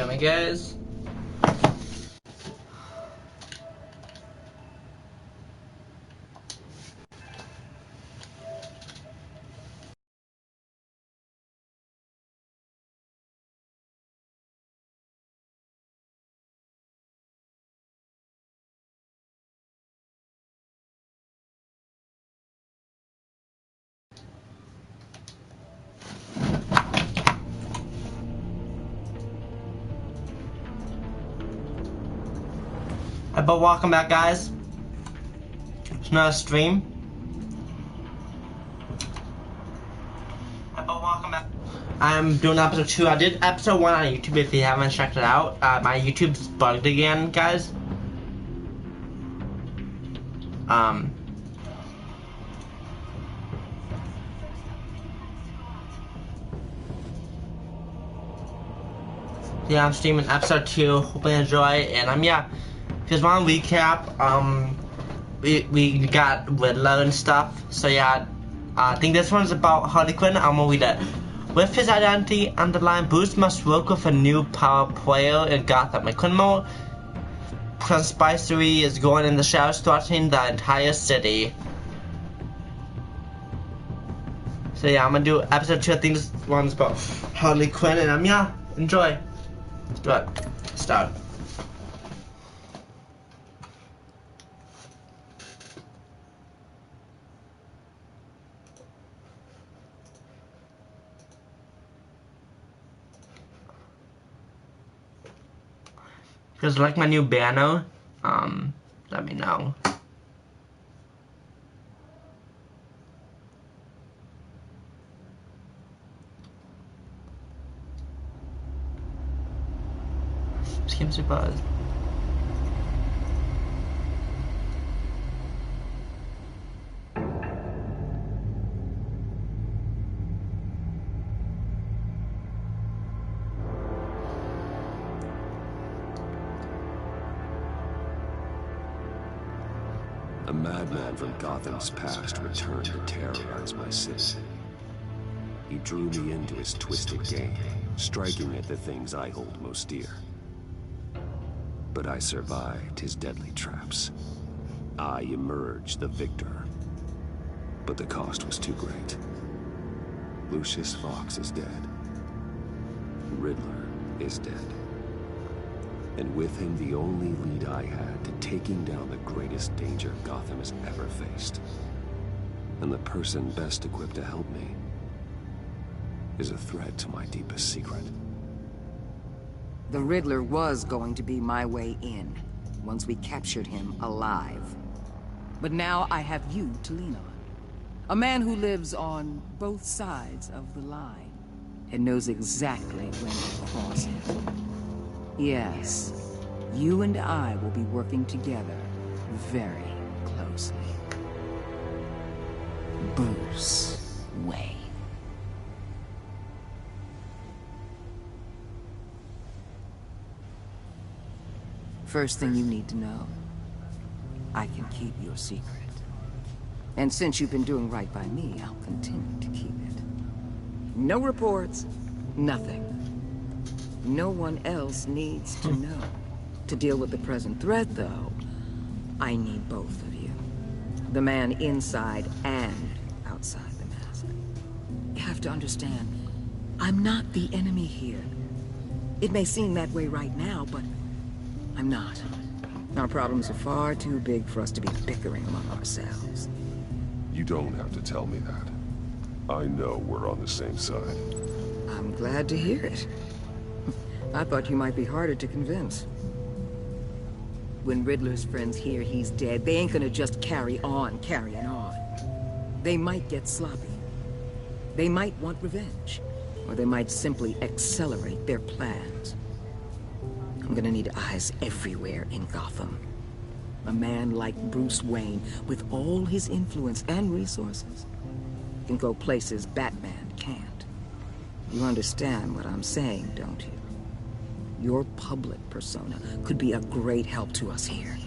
me, guys. But welcome back, guys. It's not a stream. But welcome back. I'm doing episode 2. I did episode 1 on YouTube if you haven't checked it out. My YouTube's bugged again, guys. Yeah, I'm streaming episode 2. Hope you enjoy. And yeah. Just one recap, we got Riddler and stuff, so yeah, I think this one's about Harley Quinn. I'm gonna read it. With his identity underlined, Bruce must work with a new power player in Gotham. A criminal conspiracy is going in the shadows, threatening the entire city. So yeah, I'm gonna do episode 2. I think this one's about Harley Quinn, and yeah, enjoy. Let's do it. Start. If you guys like my new banner, let me know. Seems to buzz. A madman from Gotham's past returned to terrorize my city. He drew me into his twisted game, striking at the things I hold most dear. But I survived his deadly traps. I emerged the victor. But the cost was too great. Lucius Fox is dead. Riddler is dead. And with him, the only lead I had to taking down the greatest danger Gotham has ever faced. And the person best equipped to help me is a threat to my deepest secret. The Riddler was going to be my way in, once we captured him alive. But now I have you to lean on. A man who lives on both sides of the line, and knows exactly when to cross it. Yes, you and I will be working together very closely. Bruce Wayne. First thing you need to know, I can keep your secret. And since you've been doing right by me, I'll continue to keep it. No reports, nothing. No one else needs to know. To deal with the present threat, though, I need both of you. The man inside and outside the mask. You have to understand, I'm not the enemy here. It may seem that way right now, but I'm not. Our problems are far too big for us to be bickering among ourselves. You don't have to tell me that. I know we're on the same side. I'm glad to hear it. I thought you might be harder to convince. When Riddler's friends hear he's dead, they ain't gonna just carry on carrying on. They might get sloppy. They might want revenge. Or they might simply accelerate their plans. I'm gonna need eyes everywhere in Gotham. A man like Bruce Wayne, with all his influence and resources, can go places Batman can't. You understand what I'm saying, don't you? Your public persona could be a great help to us here.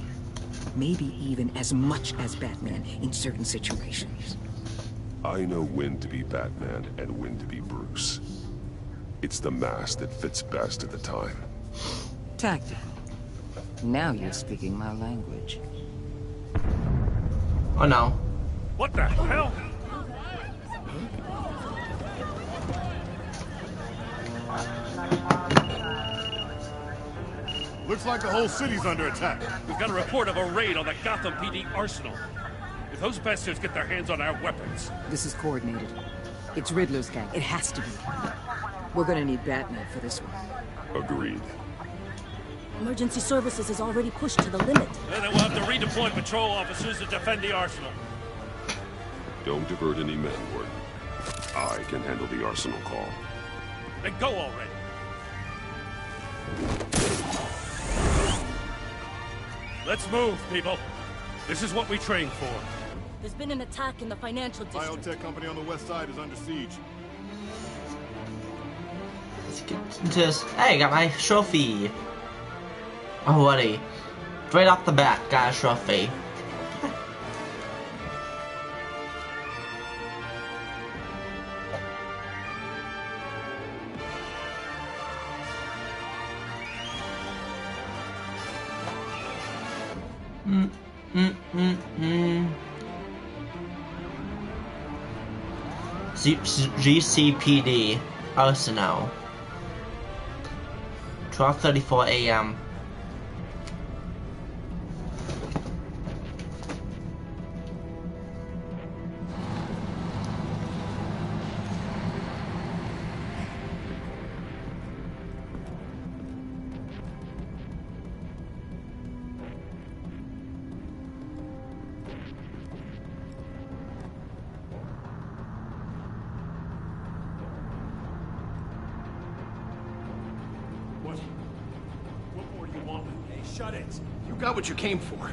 Maybe even as much as Batman in certain situations. I know when to be Batman and when to be Bruce. It's the mask that fits best at the time. Tactical. Now you're speaking my language. Oh no. What the hell? Looks like the whole city's under attack. We've got a report of a raid on the Gotham PD arsenal. If those bastards get their hands on our weapons... This is coordinated. It's Riddler's gang. It has to be. We're gonna need Batman for this one. Agreed. Emergency services is already pushed to the limit. Then we'll have to redeploy patrol officers to defend the arsenal. Don't divert any men, Ward. I can handle the arsenal call. Then go already. Let's move, people. This is what we trained for. There's been an attack in the financial district. Biotech company on the west side is under siege. Let's get into this. Hey, got my trophy. Oh, buddy. Right off the bat, got a trophy. GCPD Arsenal. 12:34 a.m. What more do you want? Hey, shut it. You got what you came for.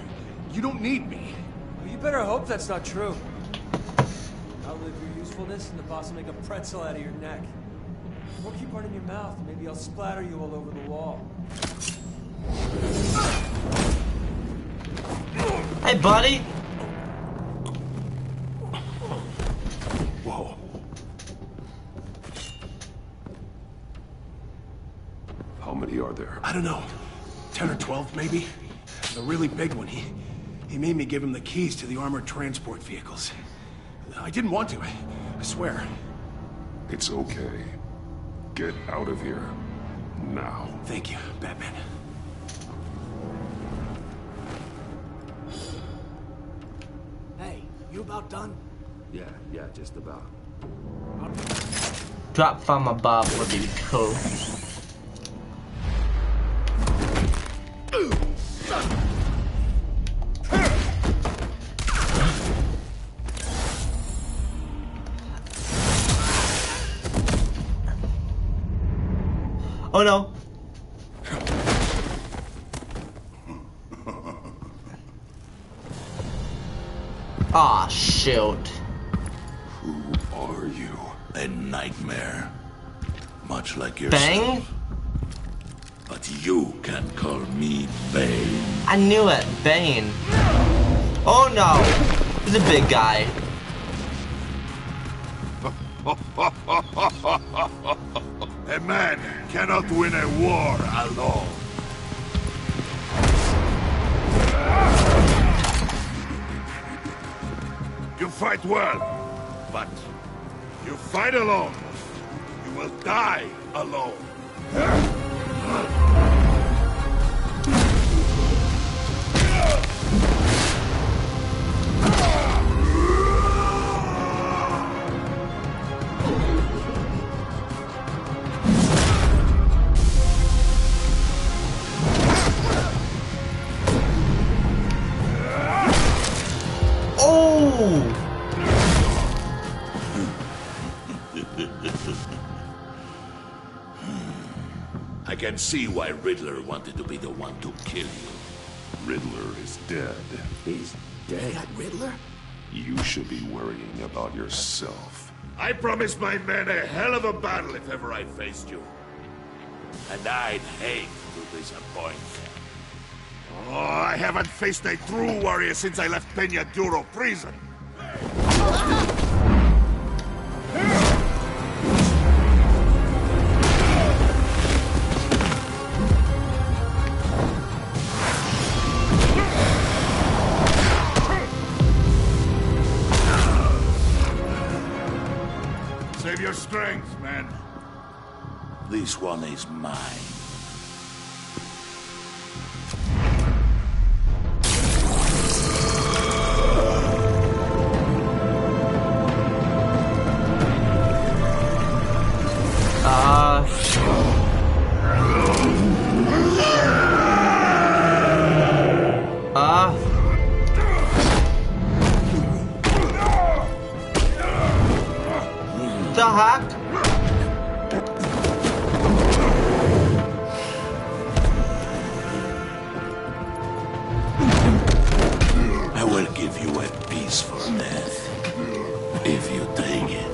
You don't need me. Well, you better hope that's not true. Outlive your usefulness and the boss will make a pretzel out of your neck. Or keep running your mouth, and maybe I'll splatter you all over the wall. Hey, buddy. Whoa. How many are there? I don't know. 10 or 12, maybe? The really big one, he made me give him the keys to the armored transport vehicles. I didn't want to, I swear. It's okay. Get out of here. Now. Thank you, Batman. Hey, you about done? Yeah, just about. Drop from above would be cool. Oh no. Aw, shoot. Who are you? A nightmare. Much like yourself. Bang? But you can call me Bane. I knew it. Bane. Oh no. He's a big guy. A man cannot win a war alone. You fight well, but you fight alone. You will die alone. I can see why Riddler wanted to be the one to kill you. Riddler is dead. He's dead. That Riddler? You should be worrying about yourself. I promised my men a hell of a battle if ever I faced you. And I'd hate to disappoint them. Oh, I haven't faced a true warrior since I left Peña Duro prison. Save your strength, man. This one is mine. The heck? I will give you a peaceful death, if you take it.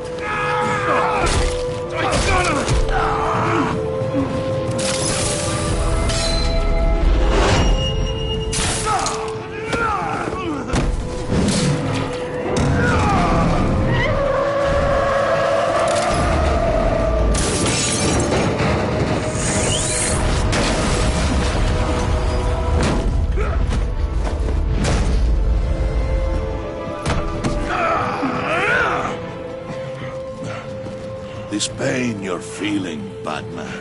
This pain you're feeling, Batman.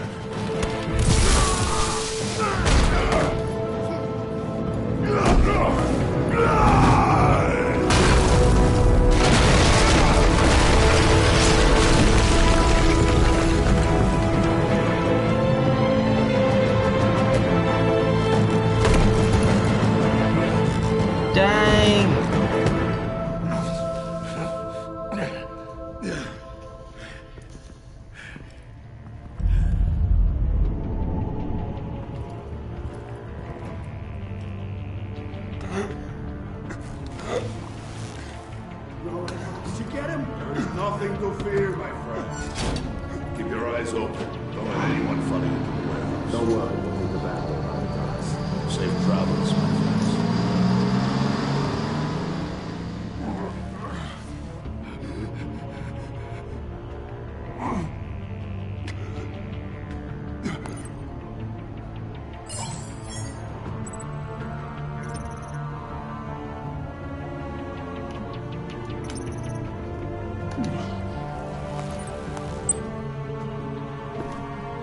Dang. Did you get him? There's nothing to fear, my friend. Keep your eyes open. Don't let anyone follow you to the warehouse. Don't worry, we'll take the back door on the guys. Safe travels, my friends.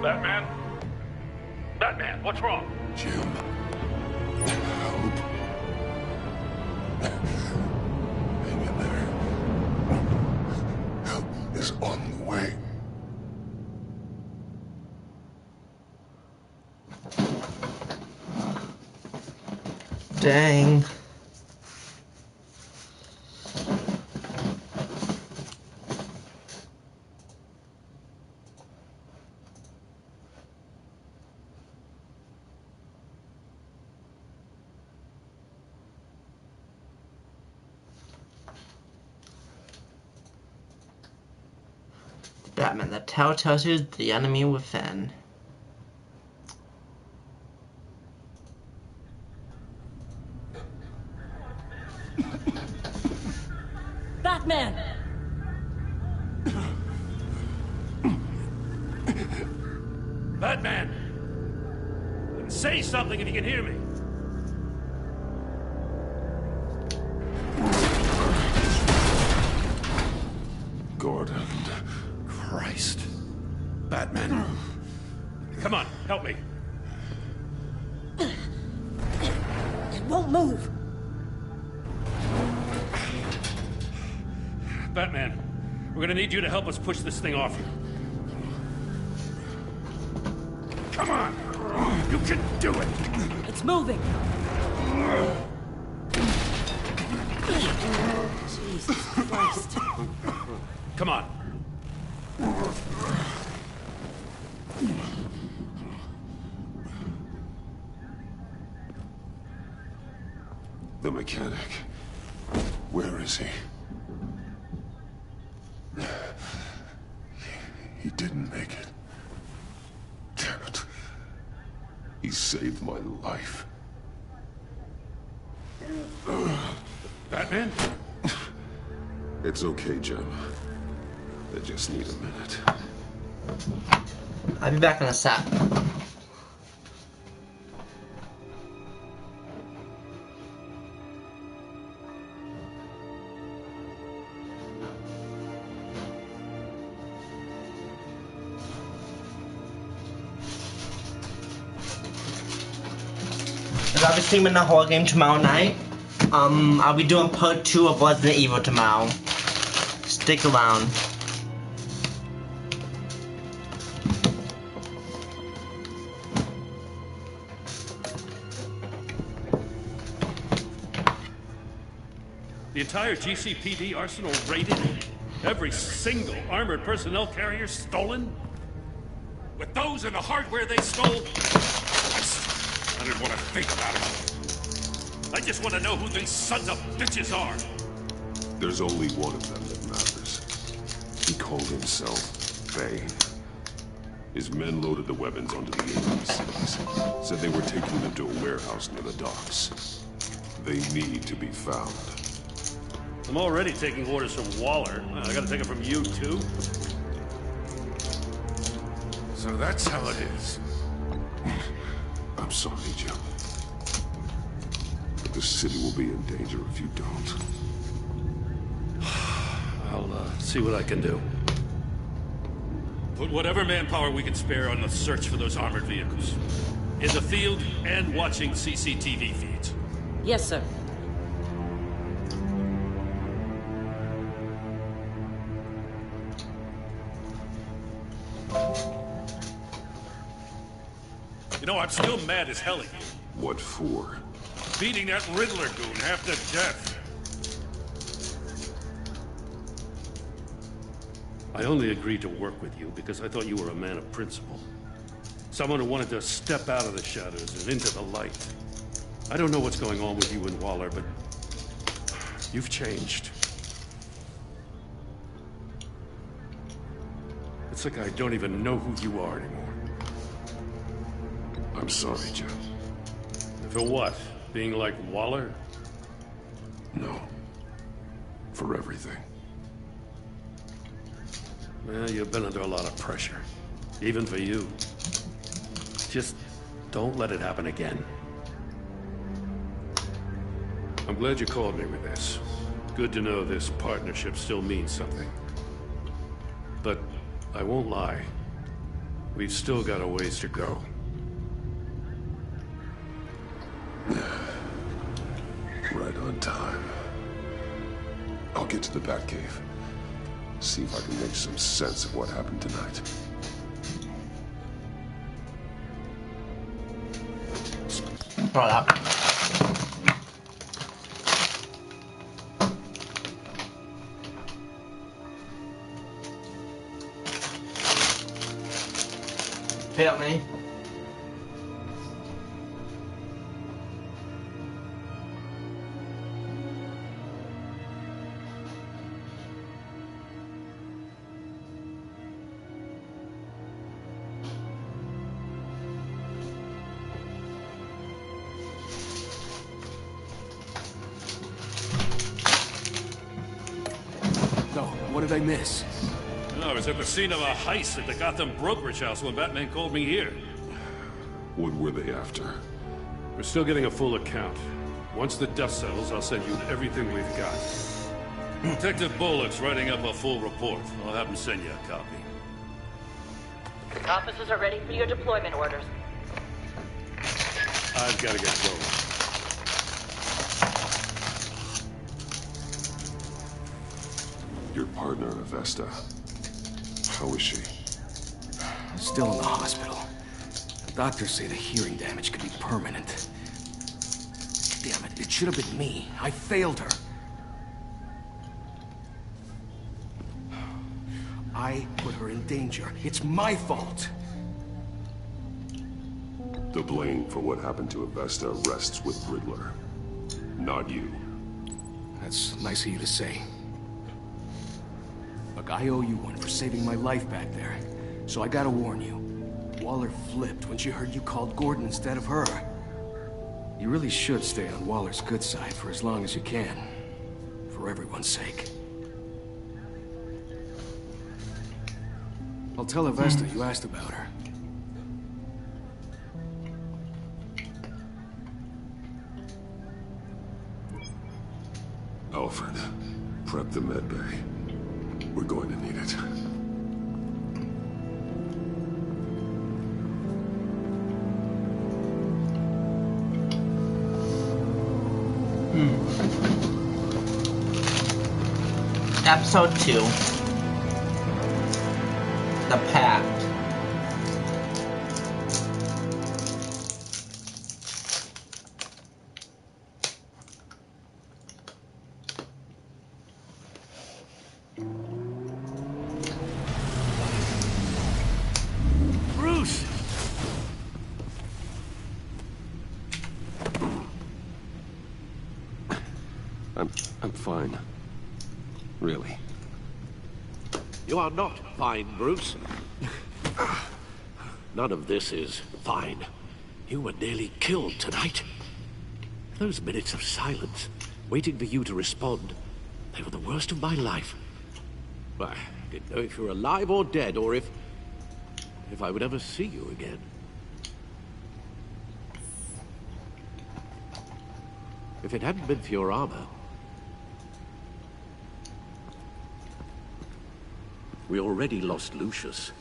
Batman? Batman, what's wrong? Jim. Hope. Hang in there. Help is on the way. Dang. Batman, the tale tells you the enemy within. Batman! Batman! Say something if you can hear me. Gordon. Christ. Batman. Come on, help me. It won't move. Batman, we're gonna need you to help us push this thing off you. Come on! You can do it! It's moving. Jesus Christ. Come on. The mechanic. Where is he? He didn't make it. Damn it. He saved my life. Batman? It's okay, Jim. I just need a minute. I'll be back in a sec. because I'll be streaming the horror game tomorrow night. I'll be doing part 2 of Resident Evil tomorrow. Stick around. The entire GCPD arsenal raided? Every single armored personnel carrier stolen? With those and the hardware they stole? I didn't want to think about it. I just want to know who these sons of bitches are. There's only one of them that matters. He called himself Bane. His men loaded the weapons onto the enemy cities. Said they were taking them to a warehouse near the docks. They need to be found. I'm already taking orders from Waller. I gotta take it from you, too? So that's how it is. I'm sorry, Jim. But the city will be in danger if you don't. I'll see what I can do. Put whatever manpower we can spare on the search for those armored vehicles. In the field and watching CCTV feeds. Yes, sir. You know, I'm still mad as hell at you. What for? Beating that Riddler goon half to death. I only agreed to work with you because I thought you were a man of principle. Someone who wanted to step out of the shadows and into the light. I don't know what's going on with you and Waller, but you've changed. It's like I don't even know who you are anymore. I'm sorry, Jim. For what? Being like Waller? No. For everything. Well, you've been under a lot of pressure. Even for you. Just don't let it happen again. I'm glad you called me with this. Good to know this partnership still means something. But I won't lie. We've still got a ways to go. Right on time. I'll get to the Batcave. See if I can make some sense of what happened tonight. Hold up. Help me. What did I miss? No, I was at the scene of a heist at the Gotham brokerage house when Batman called me here. What were they after? We're still getting a full account. Once the dust settles, I'll send you everything we've got. Detective Bullock's writing up a full report. I'll have him send you a copy. Officers are ready for your deployment orders. I've got to get going. Your partner, Avesta. How is she? Still in the hospital. Doctors say the hearing damage could be permanent. Damn it, it should have been me. I failed her. I put her in danger. It's my fault. The blame for what happened to Avesta rests with Riddler, not you. That's nice of you to say. Look, I owe you one for saving my life back there. So I gotta warn you. Waller flipped when she heard you called Gordon instead of her. You really should stay on Waller's good side for as long as you can. For everyone's sake. I'll tell Avesta you asked about her. Alfred, prep the med bay. We're going to need it. Episode 2. The Pact. Bruce! I'm fine. Really. You are not fine, Bruce. None of this is fine. You were nearly killed tonight. Those minutes of silence, waiting for you to respond, they were the worst of my life. I didn't know if you were alive or dead, or if I would ever see you again. If it hadn't been for your armor, we already lost Lucius.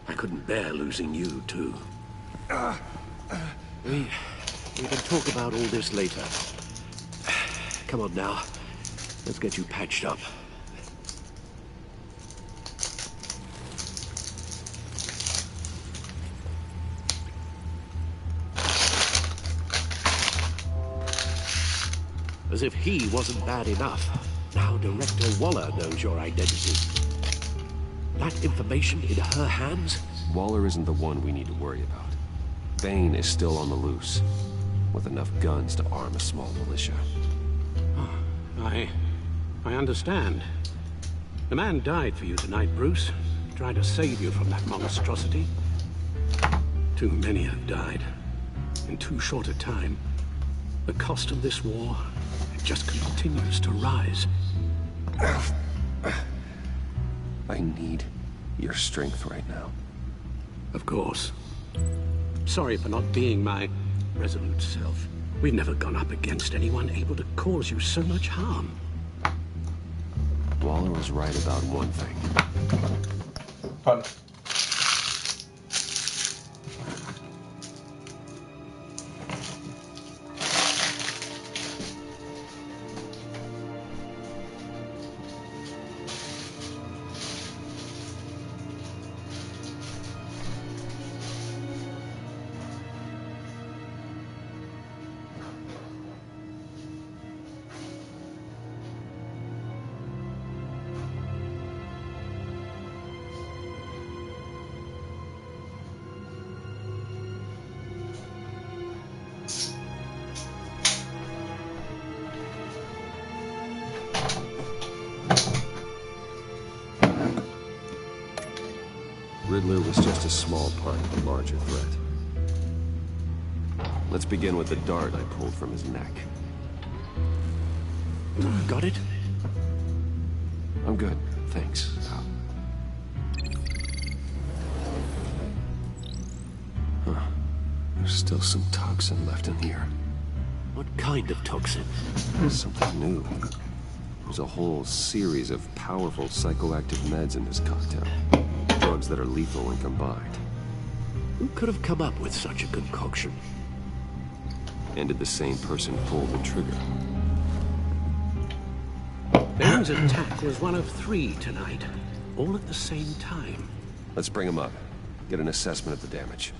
I couldn't bear losing you, too. We can talk about all this later. Come on now. Let's get you patched up. As if he wasn't bad enough, now Director Waller knows your identity. That information in her hands? Waller isn't the one we need to worry about. Bane is still on the loose, with enough guns to arm a small militia. I understand. The man died for you tonight, Bruce. Trying to save you from that monstrosity. Too many have died. In too short a time. The cost of this war just continues to rise. I need your strength right now. Of course. Sorry for not being my resolute self. We've never gone up against anyone able to cause you so much harm. Waller was right about one thing. Fun. Riddler was just a small part of a larger threat. Let's begin with the dart I pulled from his neck. Got it? I'm good, thanks. Huh. There's still some toxin left in here. What kind of toxin? Something new. There's a whole series of powerful psychoactive meds in this cocktail. Drugs that are lethal when combined. Who could have come up with such a concoction? And did the same person pull the trigger? Bane's attack was one of 3 tonight, all at the same time. Let's bring him up. Get an assessment of the damage.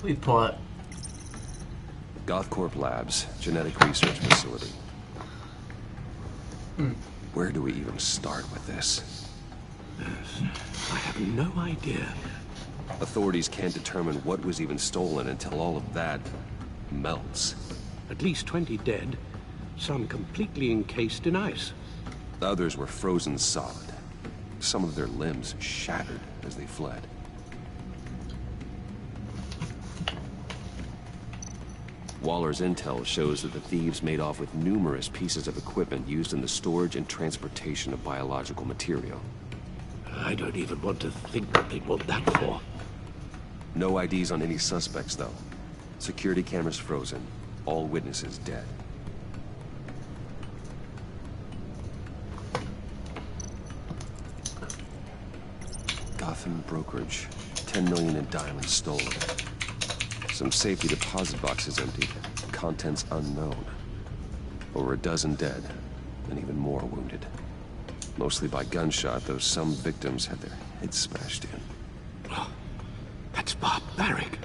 Report. Gothcorp Labs, genetic research facility. Where do we even start with this? I have no idea. Authorities can't determine what was even stolen until all of that melts. At least 20 dead, some completely encased in ice. The others were frozen solid. Some of their limbs shattered as they fled. Waller's intel shows that the thieves made off with numerous pieces of equipment used in the storage and transportation of biological material. I don't even want to think what they want that for. No IDs on any suspects, though. Security cameras frozen. All witnesses dead. Gotham brokerage. 10 million in diamonds stolen. Some safety deposit boxes emptied. contents unknown. Over a dozen dead, and even more wounded. Mostly by gunshot, though some victims had their heads smashed in. Oh, that's barbaric.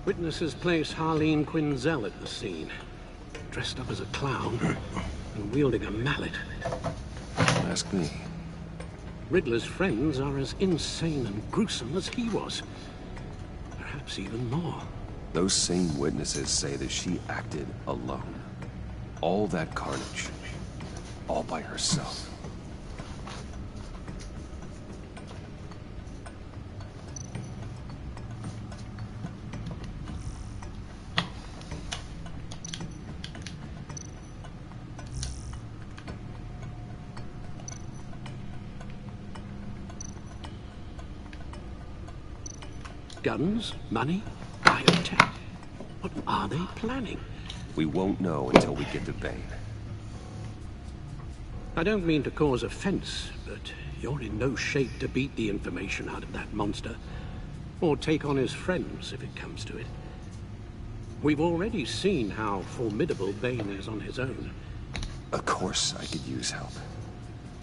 Witnesses place Harleen Quinzel at the scene, dressed up as a clown and wielding a mallet. Ask me. Riddler's friends are as insane and gruesome as he was. Perhaps even more. Those same witnesses say that she acted alone. All that carnage. All by herself. Guns, money, biotech. What are they planning? We won't know until we get to Bane. I don't mean to cause offense, but you're in no shape to beat the information out of that monster. Or take on his friends, if it comes to it. We've already seen how formidable Bane is on his own. Of course I could use help.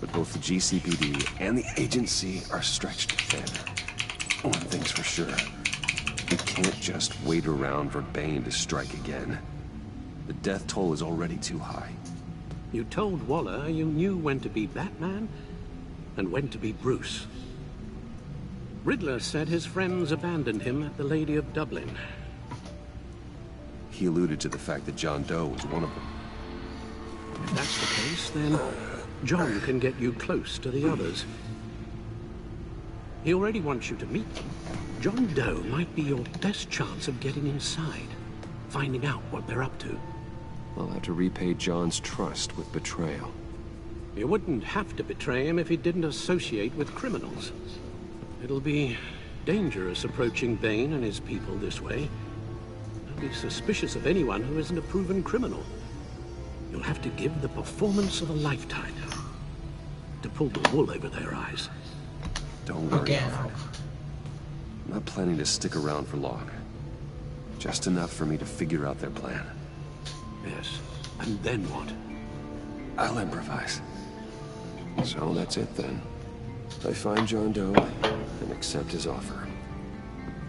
But both the GCPD and the agency are stretched thin. One thing's for sure. We can't just wait around for Bane to strike again. The death toll is already too high. You told Waller you knew when to be Batman and when to be Bruce. Riddler said his friends abandoned him at the Lady of Dublin. He alluded to the fact that John Doe was one of them. If that's the case, then John can get you close to the others. He already wants you to meet them. John Doe might be your best chance of getting inside, finding out what they're up to. I'll have to repay John's trust with betrayal. You wouldn't have to betray him if he didn't associate with criminals. It'll be dangerous approaching Bane and his people this way. They'll be suspicious of anyone who isn't a proven criminal. You'll have to give the performance of a lifetime to pull the wool over their eyes. Don't worry. I'm not planning to stick around for long. Just enough for me to figure out their plan. Yes, and then what? I'll improvise. So that's it then. I find John Doe and accept his offer.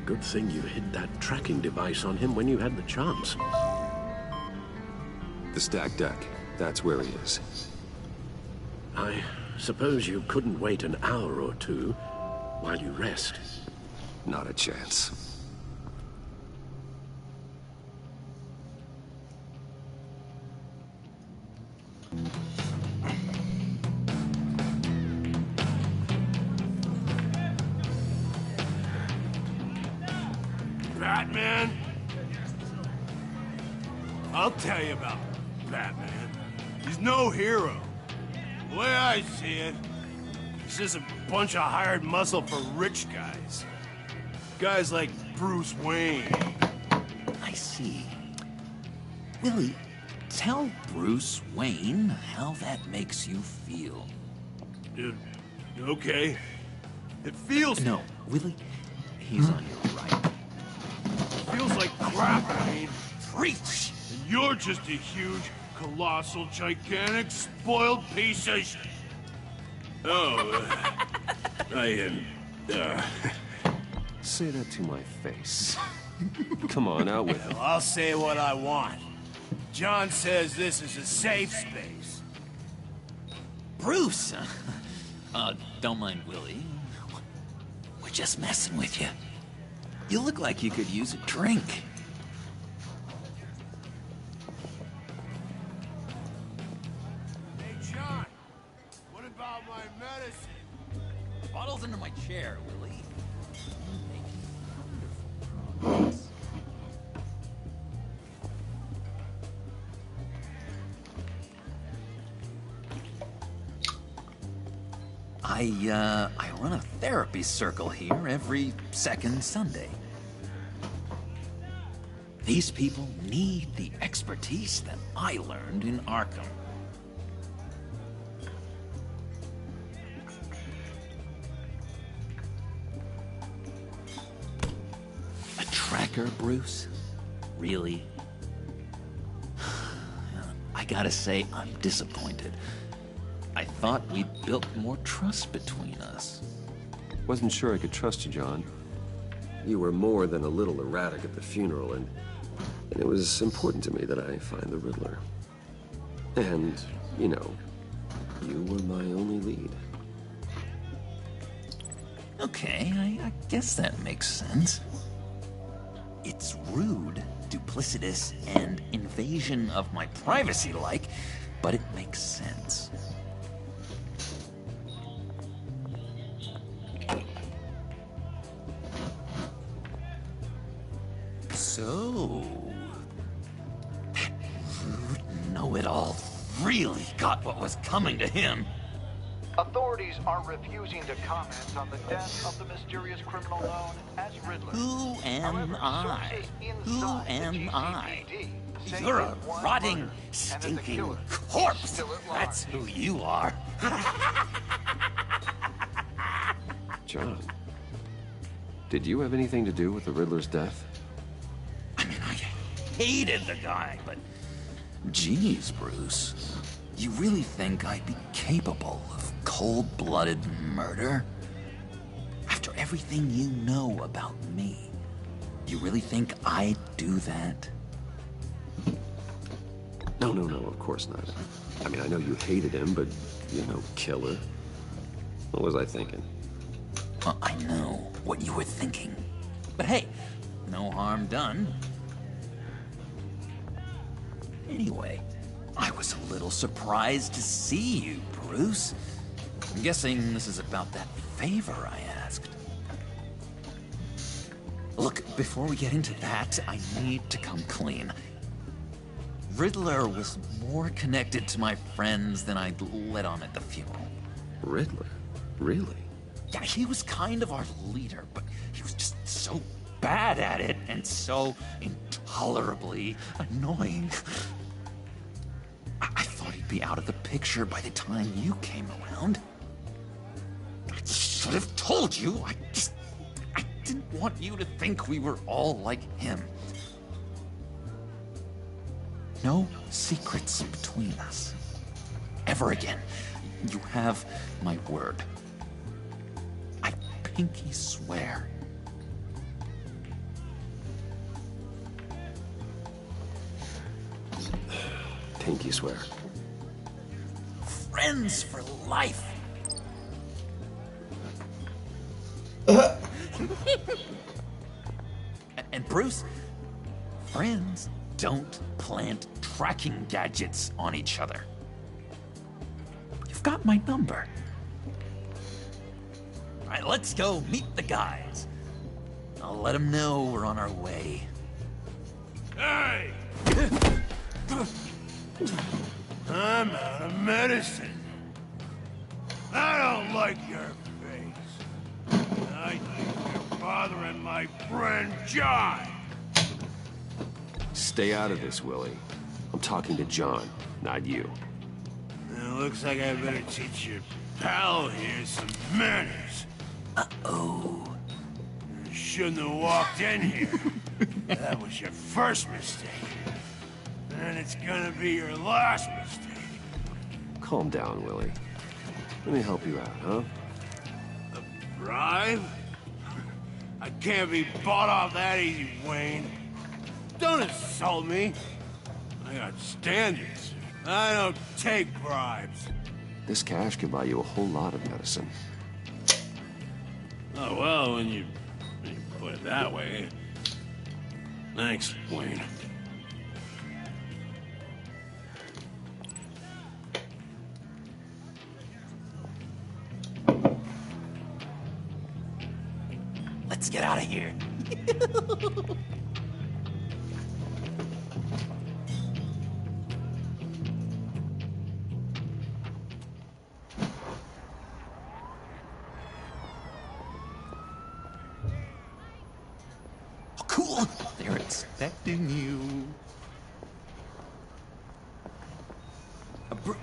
Good thing you hid that tracking device on him when you had the chance. The stacked deck, that's where he is. I suppose you couldn't wait an hour or two while you rest. Not a chance. Batman? I'll tell you about Batman. He's no hero. The way I see it, he's just a bunch of hired muscle for rich guys. Guys like Bruce Wayne. I see. Willie, tell Bruce Wayne how that makes you feel. Okay. It feels... No, Willie, he's on your right. It feels like crap, Wayne. Preach! And you're just a huge, colossal, gigantic, spoiled piece of Say that to my face. Come on, out with it. Well, I'll say what I want. John says this is a safe space. Bruce! Don't mind Willie. We're just messing with you. You look like you could use a drink. Hey, John. What about my medicine? Bottle's under my chair, Willie. I run a therapy circle here every second Sunday. These people need the expertise that I learned in Arkham. Oscar, Bruce? Really? I gotta say, I'm disappointed. I thought we'd built more trust between us. Wasn't sure I could trust you, John. You were more than a little erratic at the funeral, and it was important to me that I find the Riddler. And, you know, you were my only lead. Okay, I guess that makes sense. It's rude, duplicitous, and invasion of my privacy-like, but it makes sense. So, that rude know-it-all really got what was coming to him. Authorities are refusing to comment on the death of the mysterious criminal known as Riddler. Who am I? Who am I? You're a rotting, stinking corpse. That's who you are. John, did you have anything to do with the Riddler's death? I mean, I hated the guy, but geez, Bruce, you really think I'd be capable of cold-blooded murder? After everything you know about me, you really think I'd do that? No, of course not. I mean, I know you hated him, but you're no killer. What was I thinking? Well, I know what you were thinking. But hey, no harm done. Anyway, I was a little surprised to see you, Bruce. I'm guessing this is about that favor I asked. Look, before we get into that, I need to come clean. Riddler was more connected to my friends than I'd let on at the funeral. Riddler? Really? Yeah, he was kind of our leader, but he was just so bad at it and so intolerably annoying. I thought he'd be out of the picture by the time you came around. I should have told you. I didn't want you to think we were all like him. No secrets between us. Ever again. You have my word. I pinky swear. Pinky swear. Friends for life. And Bruce, friends don't plant tracking gadgets on each other. You've got my number. All right, let's go meet the guys. I'll let them know we're on our way. Hey! I'm out of medicine. I don't like your face. I think you're bothering my friend John. Stay out of this, Willie. I'm talking to John, not you. It looks like I better teach your pal here some manners. Uh-oh. You shouldn't have walked in here. That was your first mistake. And it's gonna be your last mistake. Calm down, Willie. Let me help you out, huh? A bribe? I can't be bought off that easy, Wayne. Don't insult me. I got standards. I don't take bribes. This cash can buy you a whole lot of medicine. Oh, well, when you put it that way. Thanks, Wayne. Let's get out of here. Oh, cool. They're expecting you.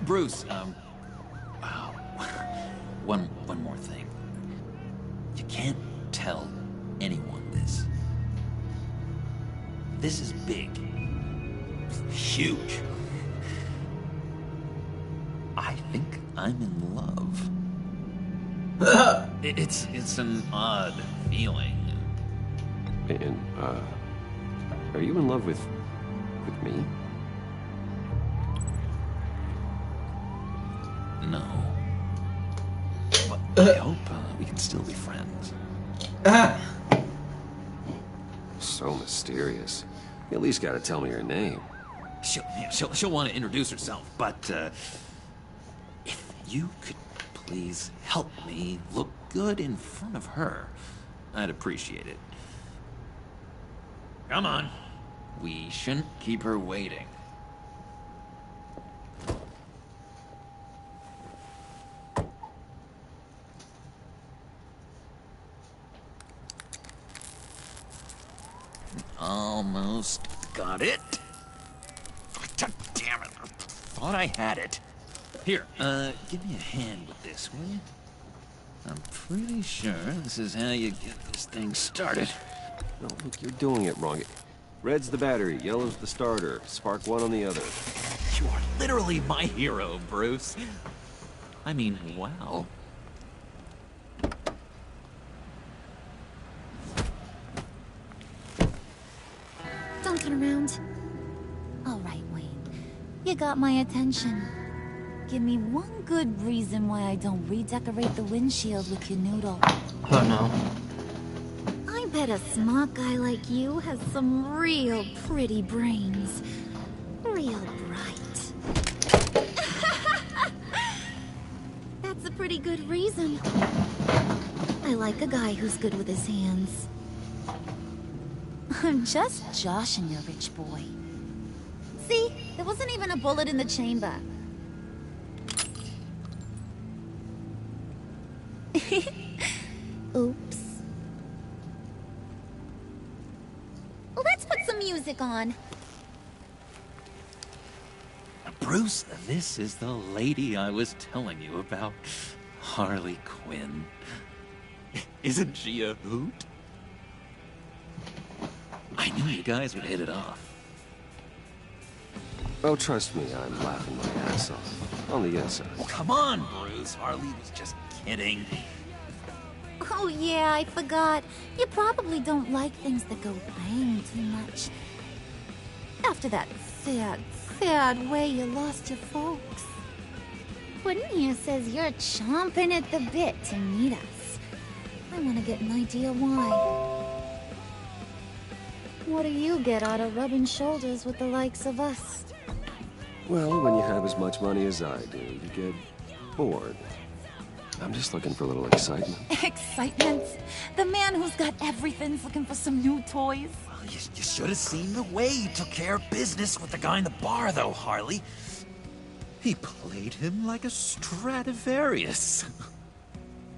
Bruce, wow. One more thing. You can't tell anyone this. This is big. Huge. I think I'm in love. It's an odd feeling. And, are you in love with me? No. But I hope we can still be friends. So mysterious. You at least gotta tell me your name. She'll want to introduce herself, but if you could please help me look good in front of her, I'd appreciate it. Come on. We shouldn't keep her waiting. Almost got it. God damn it. I thought I had it. Here, give me a hand with this, will you? I'm pretty sure this is how you get this thing started. No, look, you're doing it wrong. Red's the battery, yellow's the starter. Spark one on the other. You are literally my hero, Bruce. I mean, wow. Don't turn around. All right, Wayne. You got my attention. Give me one good reason why I don't redecorate the windshield with your noodle. Oh no. I bet a smart guy like you has some real pretty brains. Real bright. That's a pretty good reason. I like a guy who's good with his hands. I'm just joshing you, rich boy. See? There wasn't even a bullet in the chamber. Oops. Let's put some music on. Bruce, this is the lady I was telling you about. Harley Quinn. Isn't she a hoot? I knew you guys would hit it off. Oh, trust me, I'm laughing my ass off. On the inside. Come on, Bruce. Harley was just kidding. Oh yeah, I forgot. You probably don't like things that go bang too much. After that sad way you lost your folks. Quinn here says you're chomping at the bit to meet us. I want to get an idea why. What do you get out of rubbing shoulders with the likes of us? Well, when you have as much money as I do, you get bored. I'm just looking for a little excitement. Excitement? The man who's got everything's looking for some new toys. Well, you should have seen the way he took care of business with the guy in the bar, though, Harley. He played him like a Stradivarius.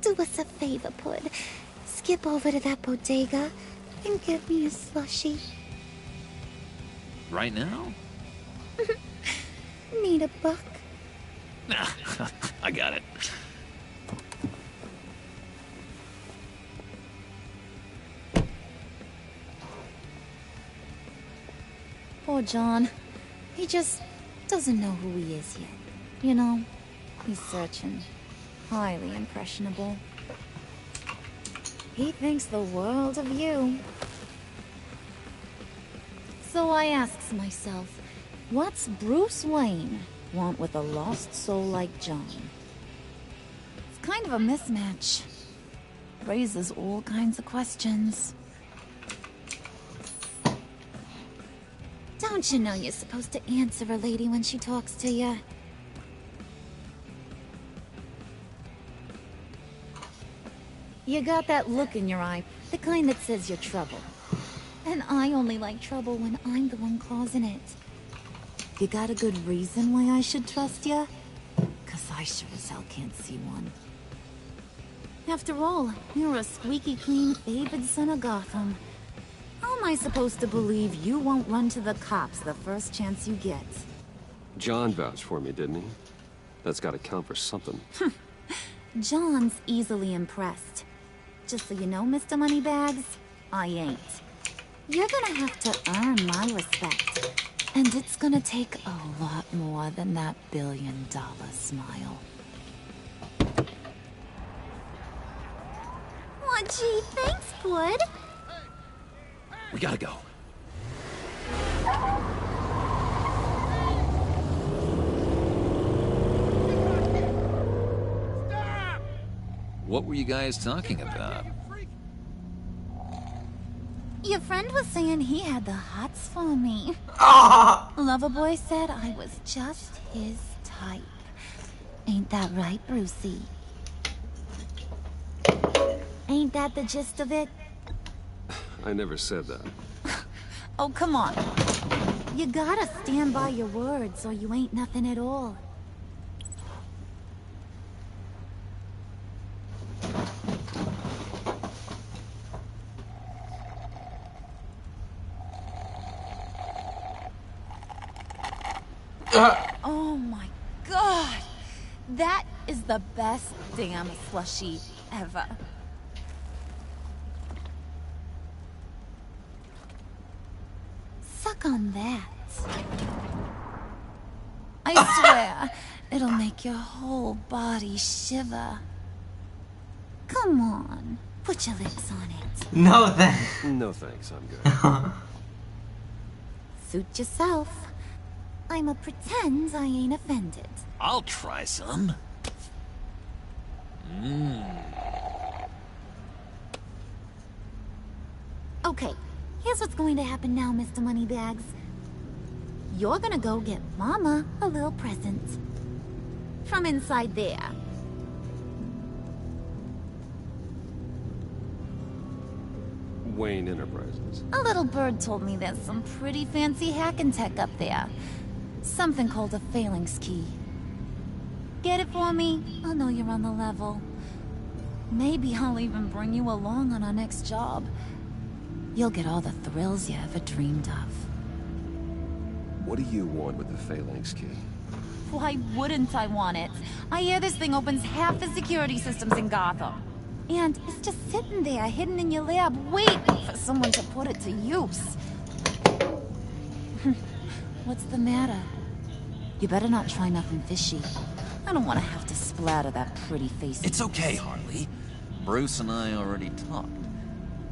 Do us a favor, Pud. Skip over to that bodega and get me a slushie. Right now? Need a buck? I got it. Poor John. He just doesn't know who he is yet. You know, he's searching. Highly impressionable. He thinks the world of you. So I asks myself, what's Bruce Wayne want with a lost soul like John? It's kind of a mismatch. Raises all kinds of questions. Don't you know you're supposed to answer a lady when she talks to you? You got that look in your eye, the kind that says you're trouble. And I only like trouble when I'm the one causing it. You got a good reason why I should trust you? 'Cause I sure as hell can't see one. After all, you're a squeaky clean favored son of Gotham. How am I supposed to believe you won't run to the cops the first chance you get? John vouched for me, didn't he? That's gotta count for something. John's easily impressed. Just so you know, Mr. Moneybags, I ain't. You're gonna have to earn my respect. And it's gonna take a lot more than that billion-dollar smile. Aw, gee, thanks, bud. We gotta go. What were you guys talking about? Your friend was saying he had the hots for me. Loverboy said I was just his type. Ain't that right, Brucey? Ain't that the gist of it? I never said that. Oh, come on. You gotta stand by your words or you ain't nothing at all. Oh my god! That is the best damn slushie ever. Suck on that. I swear, it'll make your whole body shiver. Come on, put your lips on it. No thanks. No thanks, I'm good. Suit yourself. I'ma pretend I ain't offended. I'll try some. Okay, here's what's going to happen now, Mr. Moneybags. You're gonna go get Mama a little present. From inside there. Wayne Enterprises. A little bird told me there's some pretty fancy hacking tech up there. Something called a phalanx key. Get it for me? I'll know you're on the level. Maybe I'll even bring you along on our next job. You'll get all the thrills you ever dreamed of. What do you want with the phalanx key? Why wouldn't I want it? I hear this thing opens half the security systems in Gotham. And it's just sitting there, hidden in your lab, waiting for someone to put it to use. What's the matter? You better not try nothing fishy. I don't want to have to splatter that pretty face. It's okay, Harley. Bruce and I already talked.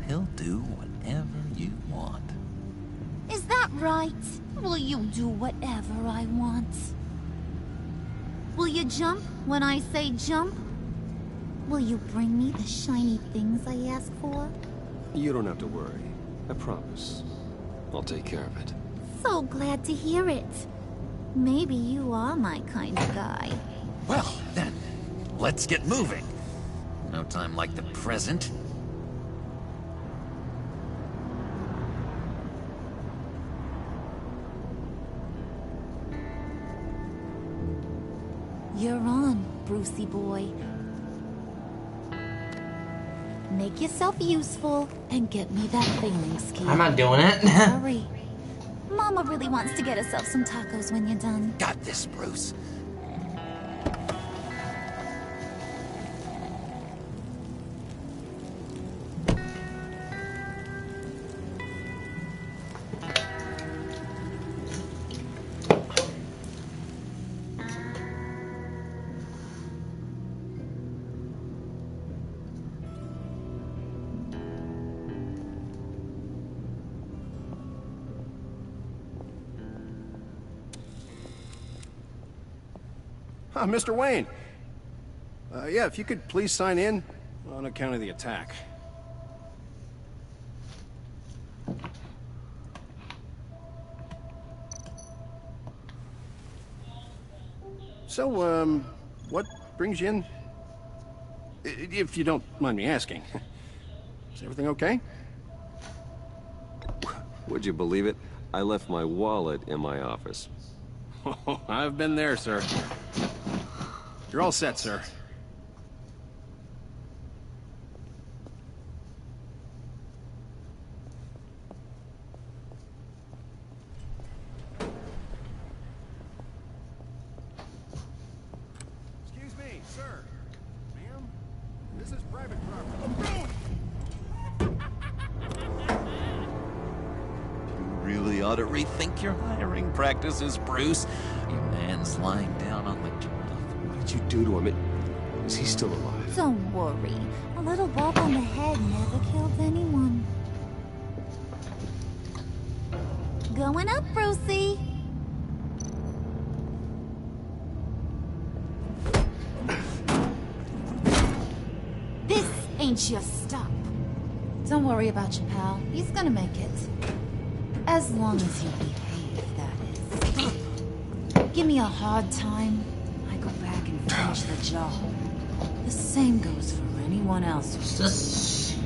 He'll do whatever you want. Is that right? Will you do whatever I want? Will you jump when I say jump? Will you bring me the shiny things I ask for? You don't have to worry. I promise. I'll take care of it. So glad to hear it. Maybe you are my kind of guy. Well, then, let's get moving. No time like the present. You're on, Brucey boy. Make yourself useful and get me that phalanx key. I'm not doing it. Hurry. Mama really wants to get herself some tacos when you're done. Got this, Bruce. Mr. Wayne. Yeah, if you could please sign in on account of the attack. So, what brings you in? If you don't mind me asking. Is everything okay? Would you believe it? I left my wallet in my office. Oh, I've been there, sir. You're all set, sir. Excuse me, sir. Ma'am, this is private property. ought to rethink your hiring practices, Bruce. Your man's lying down on the job. What did you do to him? Is he still alive? Don't worry. A little bump on the head never killed anyone. Going up, Brucey. This ain't your stop. Don't worry about your pal. He's gonna make it. As long as you behave, that is. Give me a hard time, I go back and finish the job. The same goes for anyone else who's just...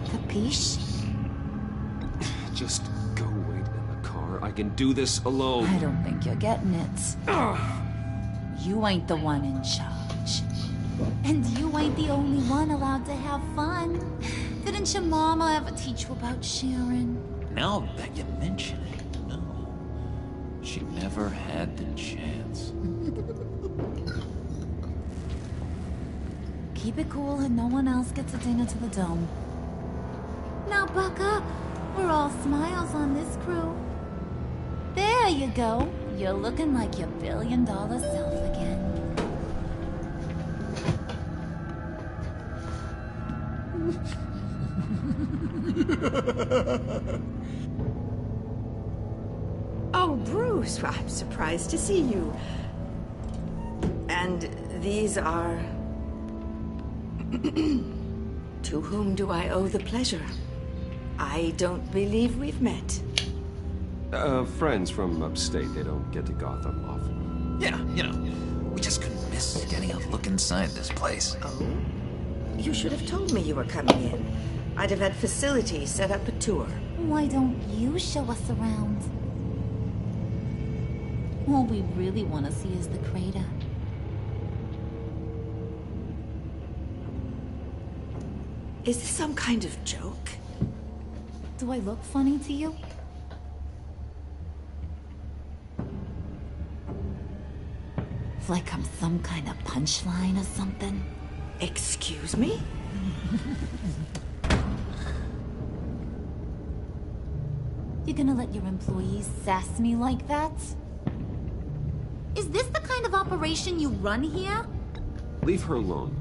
Capiche? Just go wait in the car. I can do this alone. I don't think you're getting it. You ain't the one in charge. And you ain't the only one allowed to have fun. Didn't your mama ever teach you about sharing? Now that you mention it, no. She never had the chance. Keep it cool and no one else gets a dinner to the dome. Now buck up. We're all smiles on this crew. There you go. You're looking like your billion-dollar self again. Oh, Bruce, well, I'm surprised to see you. And these are... To whom do I owe the pleasure? I don't believe we've met. Friends from upstate. They don't get to Gotham often. Yeah, you know, we just couldn't miss getting a look inside this place. Oh? You should have told me you were coming in. I'd have had facilities set up a tour. Why don't you show us around? All we really want to see is the crater. Is this some kind of joke? Do I look funny to you? Like I'm some kind of punchline or something? Excuse me? You're gonna let your employees sass me like that? Is this the kind of operation you run here? Leave her alone.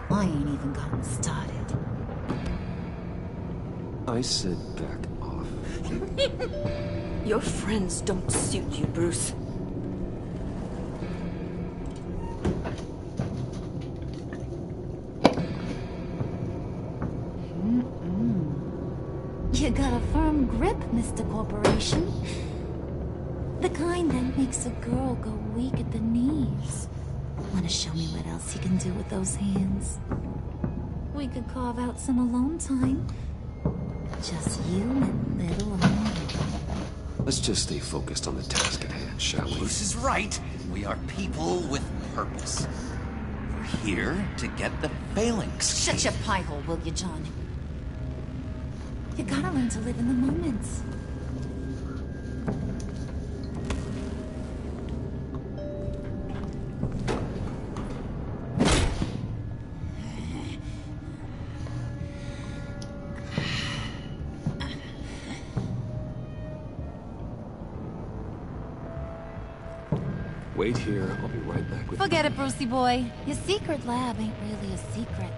I ain't even gotten started. I said back off. Your friends don't suit you, Bruce. You got a firm grip, Mr. Corporation. The kind that makes a girl go weak at the knees. Wanna show me what else you can do with those hands? We could carve out some alone time. Just you and little old me. Let's just stay focused on the task at hand, shall we? Bruce is right. We are people with purpose. We're here to get the phalanx. Shut your pie hole, will you, John? You gotta learn to live in the moment. Wait here. I'll be right back with Forget it, Brucey boy. Your secret lab ain't really a secret.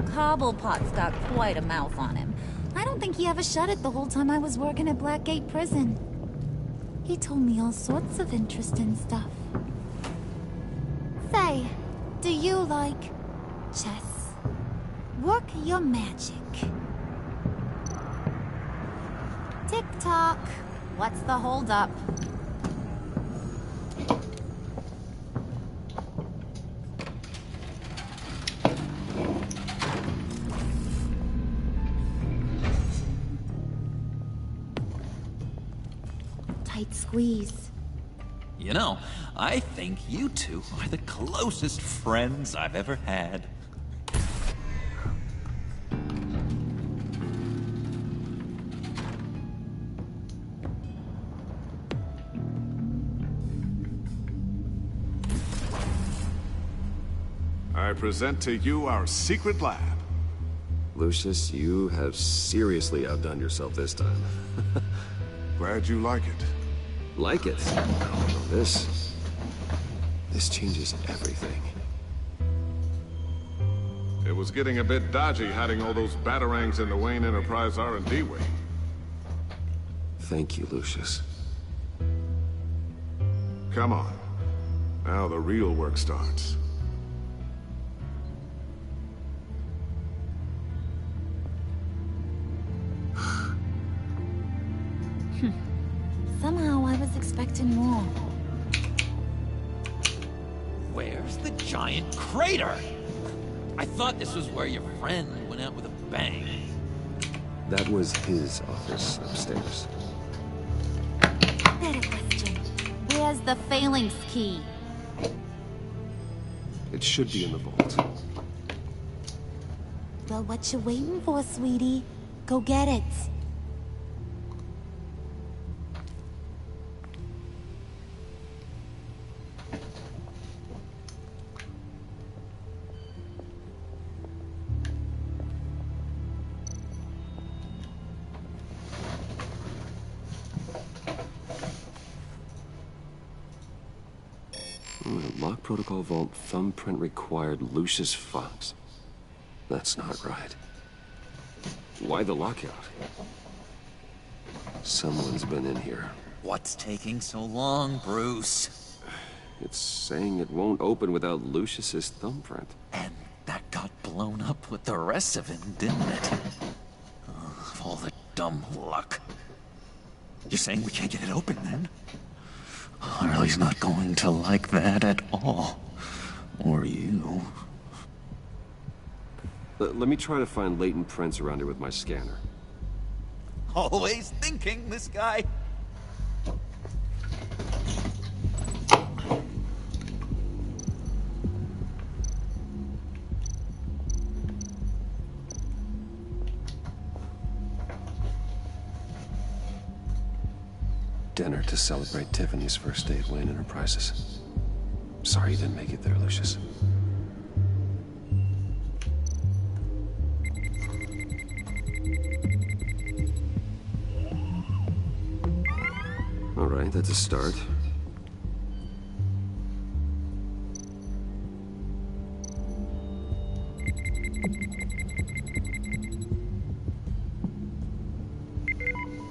Cobblepot's got quite a mouth on him. I don't think he ever shut it the whole time I was working at Blackgate Prison. He told me all sorts of interesting stuff. Say, do you like chess? Work your magic. Tick-tock. What's the holdup? Tight squeeze. You know, I think you two are the closest friends I've ever had. I present to you our secret lab. Lucius, you have seriously outdone yourself this time. Glad you like it. Like it? Oh, this changes everything. It was getting a bit dodgy hiding all those batarangs in the Wayne Enterprise R&D wing. Thank you, Lucius. Come on. Now the real work starts. Somehow I was expecting more. Where's the giant crater? I thought this was where your friend went out with a bang. That was his office upstairs. Better question. Where's the phalanx key? It should be in the vault. Well, what you waiting for, sweetie? Go get it. Lock protocol vault thumbprint required Lucius Fox. That's not right. Why the lockout? Someone's been in here. What's taking so long, Bruce? It's saying it won't open without Lucius's thumbprint. And that got blown up with the rest of him, didn't it? All the dumb luck. You're saying we can't get it open, then? Harley's not going to like that at all. Or you. Let me try to find latent prints around here with my scanner. Always thinking, this guy. Dinner to celebrate Tiffany's first day at Wayne Enterprises. Sorry you didn't make it there, Lucius. All right, that's a start.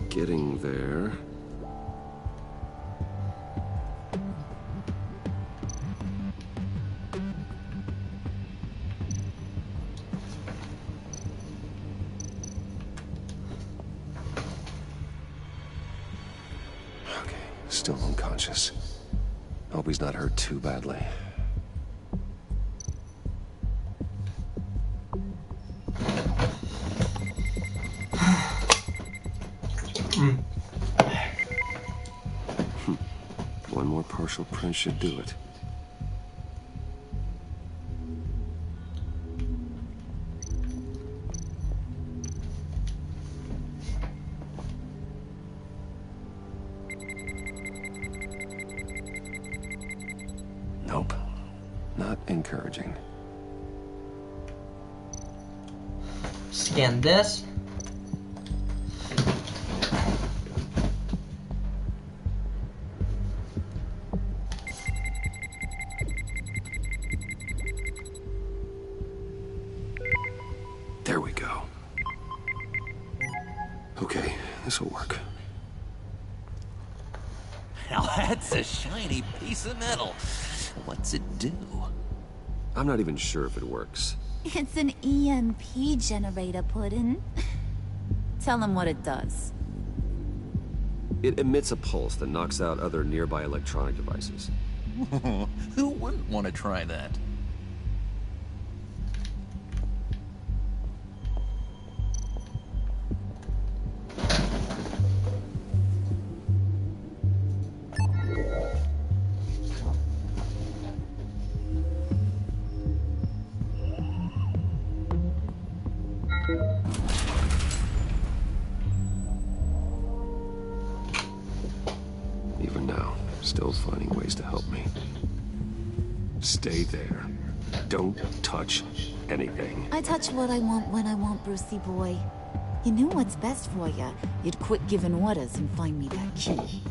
Getting there. Still unconscious. Hope he's not hurt too badly. One more partial print should do it. Nope. Not encouraging. Scan this. There we go. Okay, this'll work. Now that's a shiny piece of metal. What's it do? I'm not even sure if it works. It's an EMP generator, Puddin'. Tell him what it does. It emits a pulse that knocks out other nearby electronic devices. Who wouldn't want to try that? Even now, still finding ways to help me. Stay there. Don't touch anything. I touch what I want when I want, Brucey boy. You knew what's best for you. You'd quit giving orders and find me that key.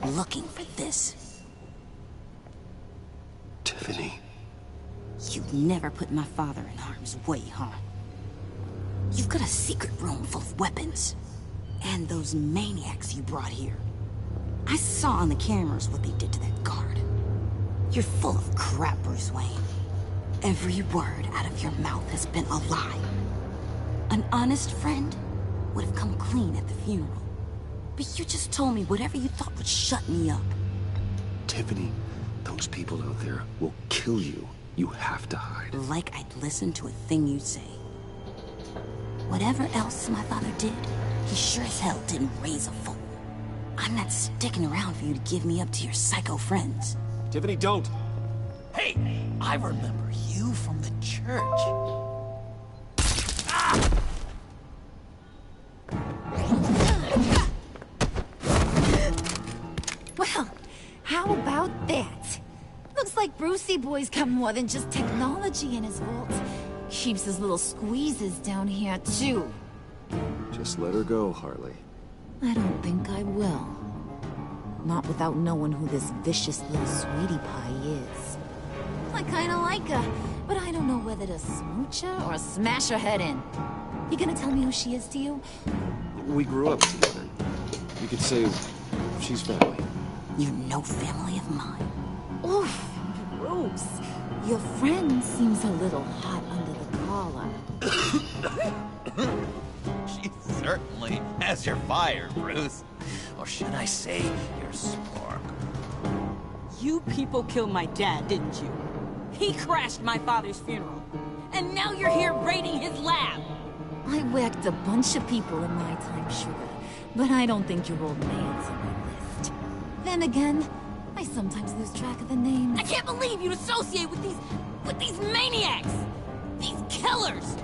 Looking for this. Tiffany. You've never put my father in harm's way, huh? You've got a secret room full of weapons. And those maniacs you brought here. I saw on the cameras what they did to that guard. You're full of crap, Bruce Wayne. Every word out of your mouth has been a lie. An honest friend would have come clean at the funeral. But you just told me whatever you thought would shut me up. Tiffany, those people out there will kill you. You have to hide. Like I'd listen to a thing you say. Whatever else my father did, he sure as hell didn't raise a fool. I'm not sticking around for you to give me up to your psycho friends. Tiffany, don't! Hey, I remember you from the church. Well, how about that? Looks like Brucey boy's got more than just technology in his vault. Keeps his little squeezes down here, too. Just let her go, Harley. I don't think I will. Not without knowing who this vicious little sweetie pie is. I kinda like her, but I don't know whether to smooch her or smash her head in. You gonna tell me who she is to you? We grew up together. You could say she's family. You know family of mine. Oof, gross. Your friend seems a little hot under the collar. She certainly has your fire, Bruce. Or should I say, your spark. You people killed my dad, didn't you? He crashed my father's funeral. And now you're here raiding his lab. I whacked a bunch of people in my time, sugar. But I don't think your old man's on my list. Then again, I sometimes lose track of the names. I can't believe you'd associate with these maniacs! These killers!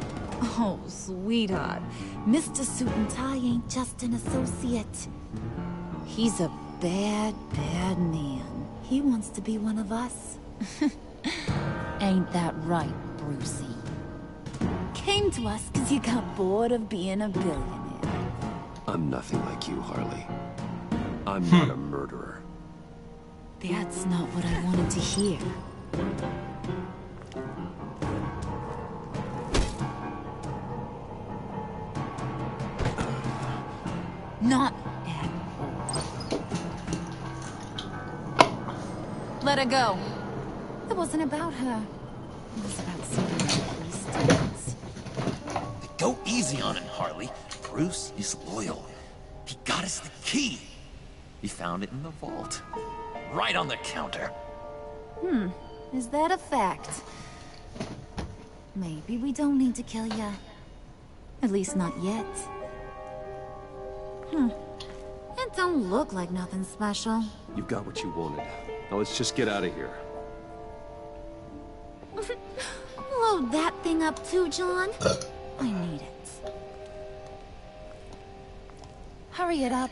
Oh, sweetheart. Mr. Suit and Tie ain't just an associate. He's a bad, bad man. He wants to be one of us. Ain't that right, Brucey? Came to us because you got bored of being a billionaire. I'm nothing like you, Harley. I'm not a murderer. That's not what I wanted to hear. Not at all. Let her go. It wasn't about her. It was about saving the police students. Go easy on him, Harley. Bruce is loyal. He got us the key. He found it in the vault. Right on the counter. Is that a fact? Maybe we don't need to kill ya. At least not yet. It don't look like nothing special. You've got what you wanted. Now let's just get out of here. Load that thing up too, John. I need it. Hurry it up.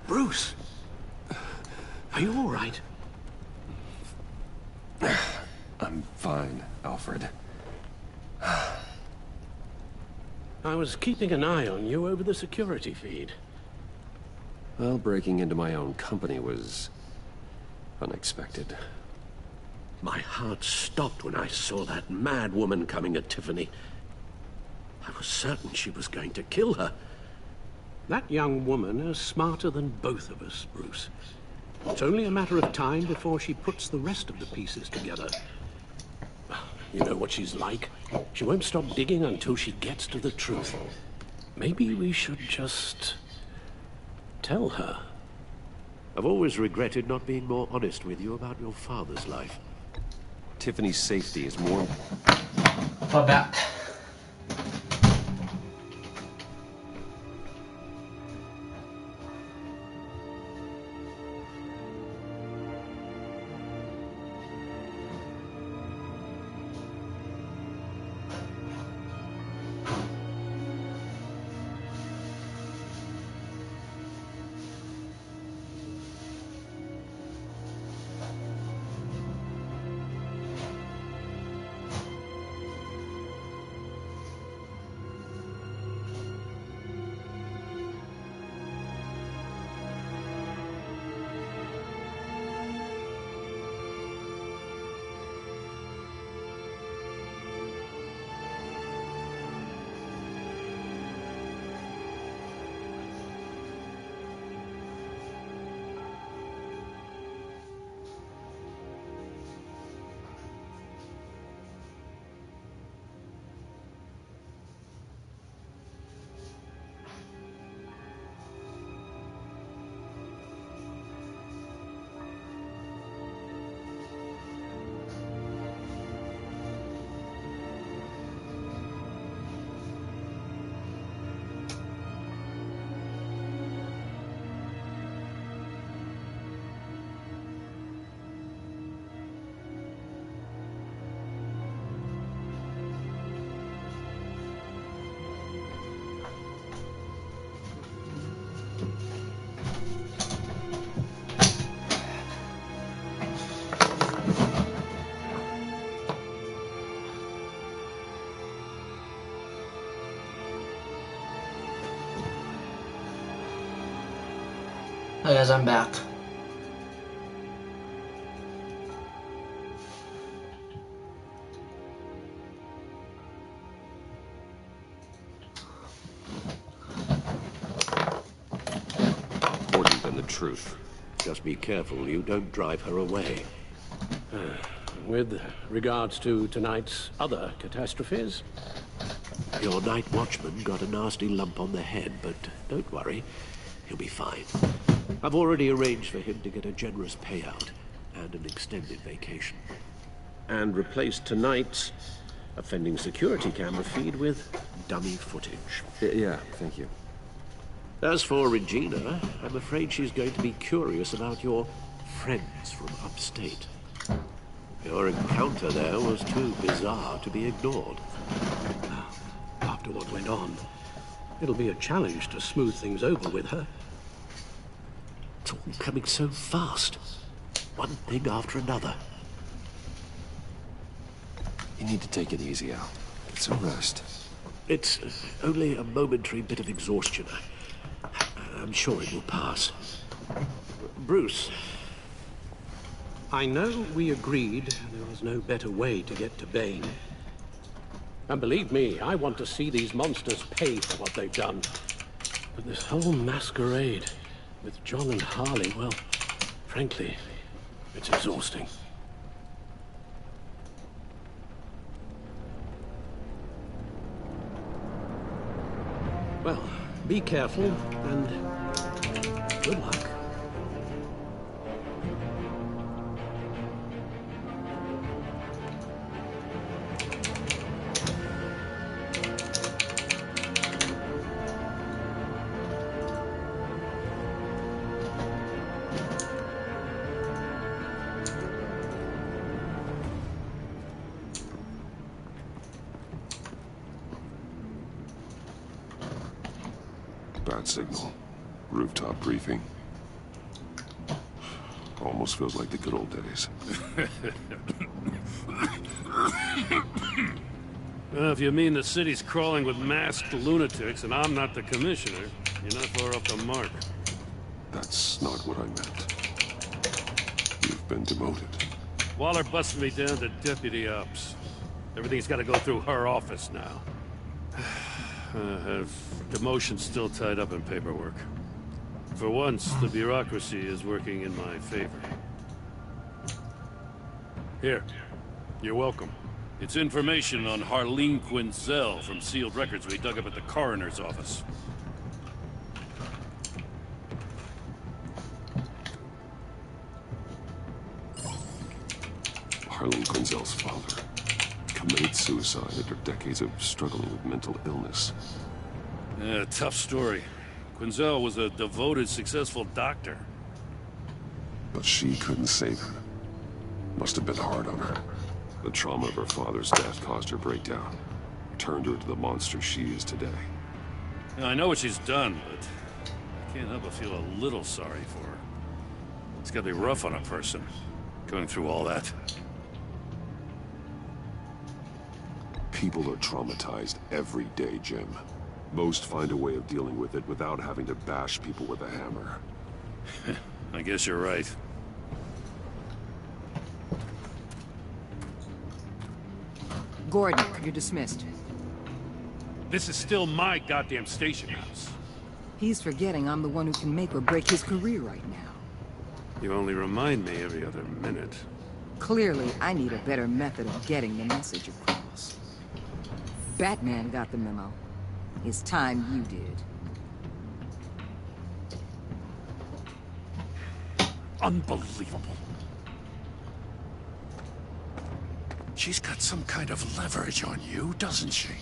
Bruce! Are you all right? I'm fine, Alfred. I was keeping an eye on you over the security feed. Well, breaking into my own company was unexpected. My heart stopped when I saw that mad woman coming at Tiffany. I was certain she was going to kill her. That young woman is smarter than both of us, Bruce. It's only a matter of time before she puts the rest of the pieces together. You know what she's like. She won't stop digging until she gets to the truth. Maybe we should just tell her. I've always regretted not being more honest with you about your father's life. Tiffany's safety is more... For that. Hi guys, I'm back. More than the truth. Just be careful you don't drive her away. With regards to tonight's other catastrophes? Your night watchman got a nasty lump on the head, but don't worry. He'll be fine. I've already arranged for him to get a generous payout and an extended vacation. And replaced tonight's offending security camera feed with dummy footage. Yeah, thank you. As for Regina, I'm afraid she's going to be curious about your friends from upstate. Your encounter there was too bizarre to be ignored. After what went on, it'll be a challenge to smooth things over with her. It's all coming so fast. One thing after another. You need to take it easy, Al. Get some rest. It's only a momentary bit of exhaustion. I'm sure it will pass. Bruce, I know we agreed there was no better way to get to Bane. And believe me, I want to see these monsters pay for what they've done. But this whole masquerade with John and Harley, well, frankly, it's exhausting. Well, be careful and good luck. Bad signal. Rooftop briefing. Almost feels like the good old days. Well, if you mean the city's crawling with masked lunatics and I'm not the commissioner, you're not far off the mark. That's not what I meant. You've been demoted. Waller busted me down to deputy ops. Everything's got to go through her office now. Demotion's still tied up in paperwork. For once, the bureaucracy is working in my favor. Here. You're welcome. It's information on Harleen Quinzel from sealed records we dug up at the coroner's office. Harleen Quinzel's father committed suicide after decades of struggling with mental illness. Yeah, tough story. Quinzel was a devoted, successful doctor. But she couldn't save him. Must have been hard on her. The trauma of her father's death caused her breakdown. Turned her into the monster she is today. Now, I know what she's done, but I can't help but feel a little sorry for her. It's gotta be rough on a person, going through all that. People are traumatized every day, Jim. Most find a way of dealing with it without having to bash people with a hammer. I guess you're right. Gordon, you're dismissed. This is still my goddamn station house. He's forgetting I'm the one who can make or break his career right now. You only remind me every other minute. Clearly, I need a better method of getting the message across. Batman got the memo. It's time you did. Unbelievable. She's got some kind of leverage on you, doesn't she?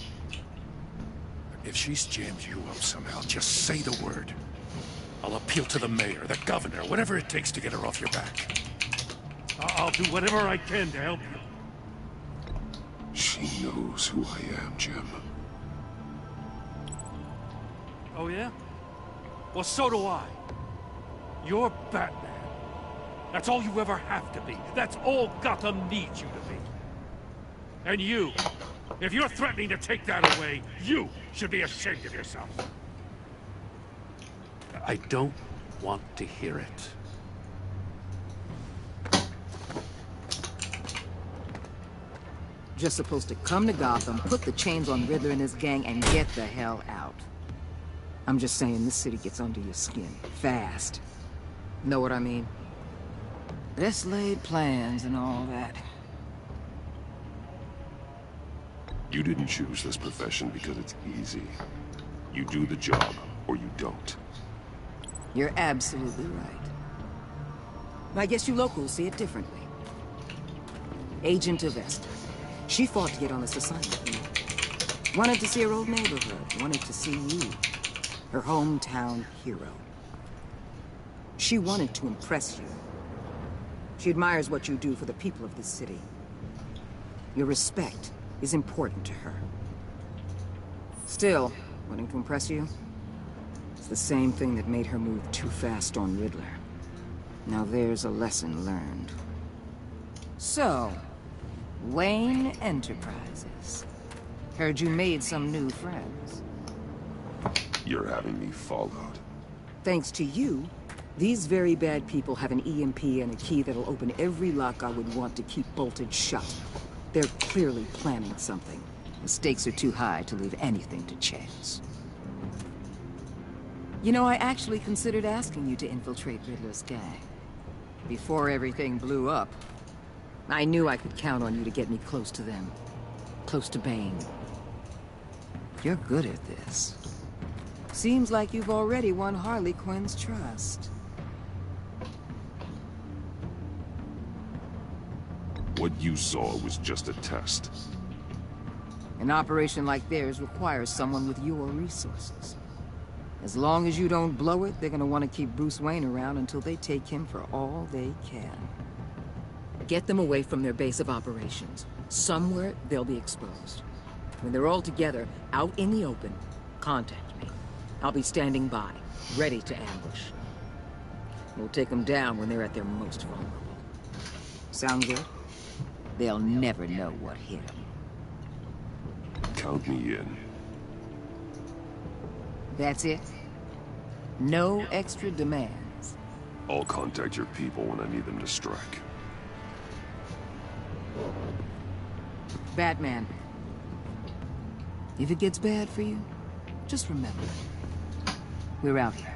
If she's jammed you up somehow, just say the word. I'll appeal to the mayor, the governor, whatever it takes to get her off your back. I'll do whatever I can to help you. She knows who I am, Jim. Oh, yeah? Well, so do I. You're Batman. That's all you ever have to be. That's all Gotham needs you to be. And you, if you're threatening to take that away, you should be ashamed of yourself. I don't want to hear it. Just supposed to come to Gotham, put the chains on Riddler and his gang, and get the hell out. I'm just saying, this city gets under your skin. Fast. Know what I mean? Best laid plans and all that. You didn't choose this profession because it's easy. You do the job, or you don't. You're absolutely right. I guess you locals see it differently. Agent of Esther. She fought to get on this assignment. Wanted to see her old neighborhood. Wanted to see you. Her hometown hero. She wanted to impress you. She admires what you do for the people of this city. Your respect is important to her. Still, wanting to impress you? It's the same thing that made her move too fast on Riddler. Now there's a lesson learned. So, Wayne Enterprises. Heard you made some new friends. You're having me followed. Thanks to you, these very bad people have an EMP and a key that'll open every lock I would want to keep bolted shut. They're clearly planning something. The stakes are too high to leave anything to chance. You know, I actually considered asking you to infiltrate Riddler's gang. Before everything blew up, I knew I could count on you to get me close to them. Close to Bane. You're good at this. Seems like you've already won Harley Quinn's trust. What you saw was just a test. An operation like theirs requires someone with your resources. As long as you don't blow it, they're gonna want to keep Bruce Wayne around until they take him for all they can. Get them away from their base of operations. Somewhere they'll be exposed. When they're all together, out in the open, contact me. I'll be standing by, ready to ambush. We'll take them down when they're at their most vulnerable. Sound good? They'll never know what hit them. Count me in. That's it? No extra demands? I'll contact your people when I need them to strike. Batman. If it gets bad for you, just remember. We're out here.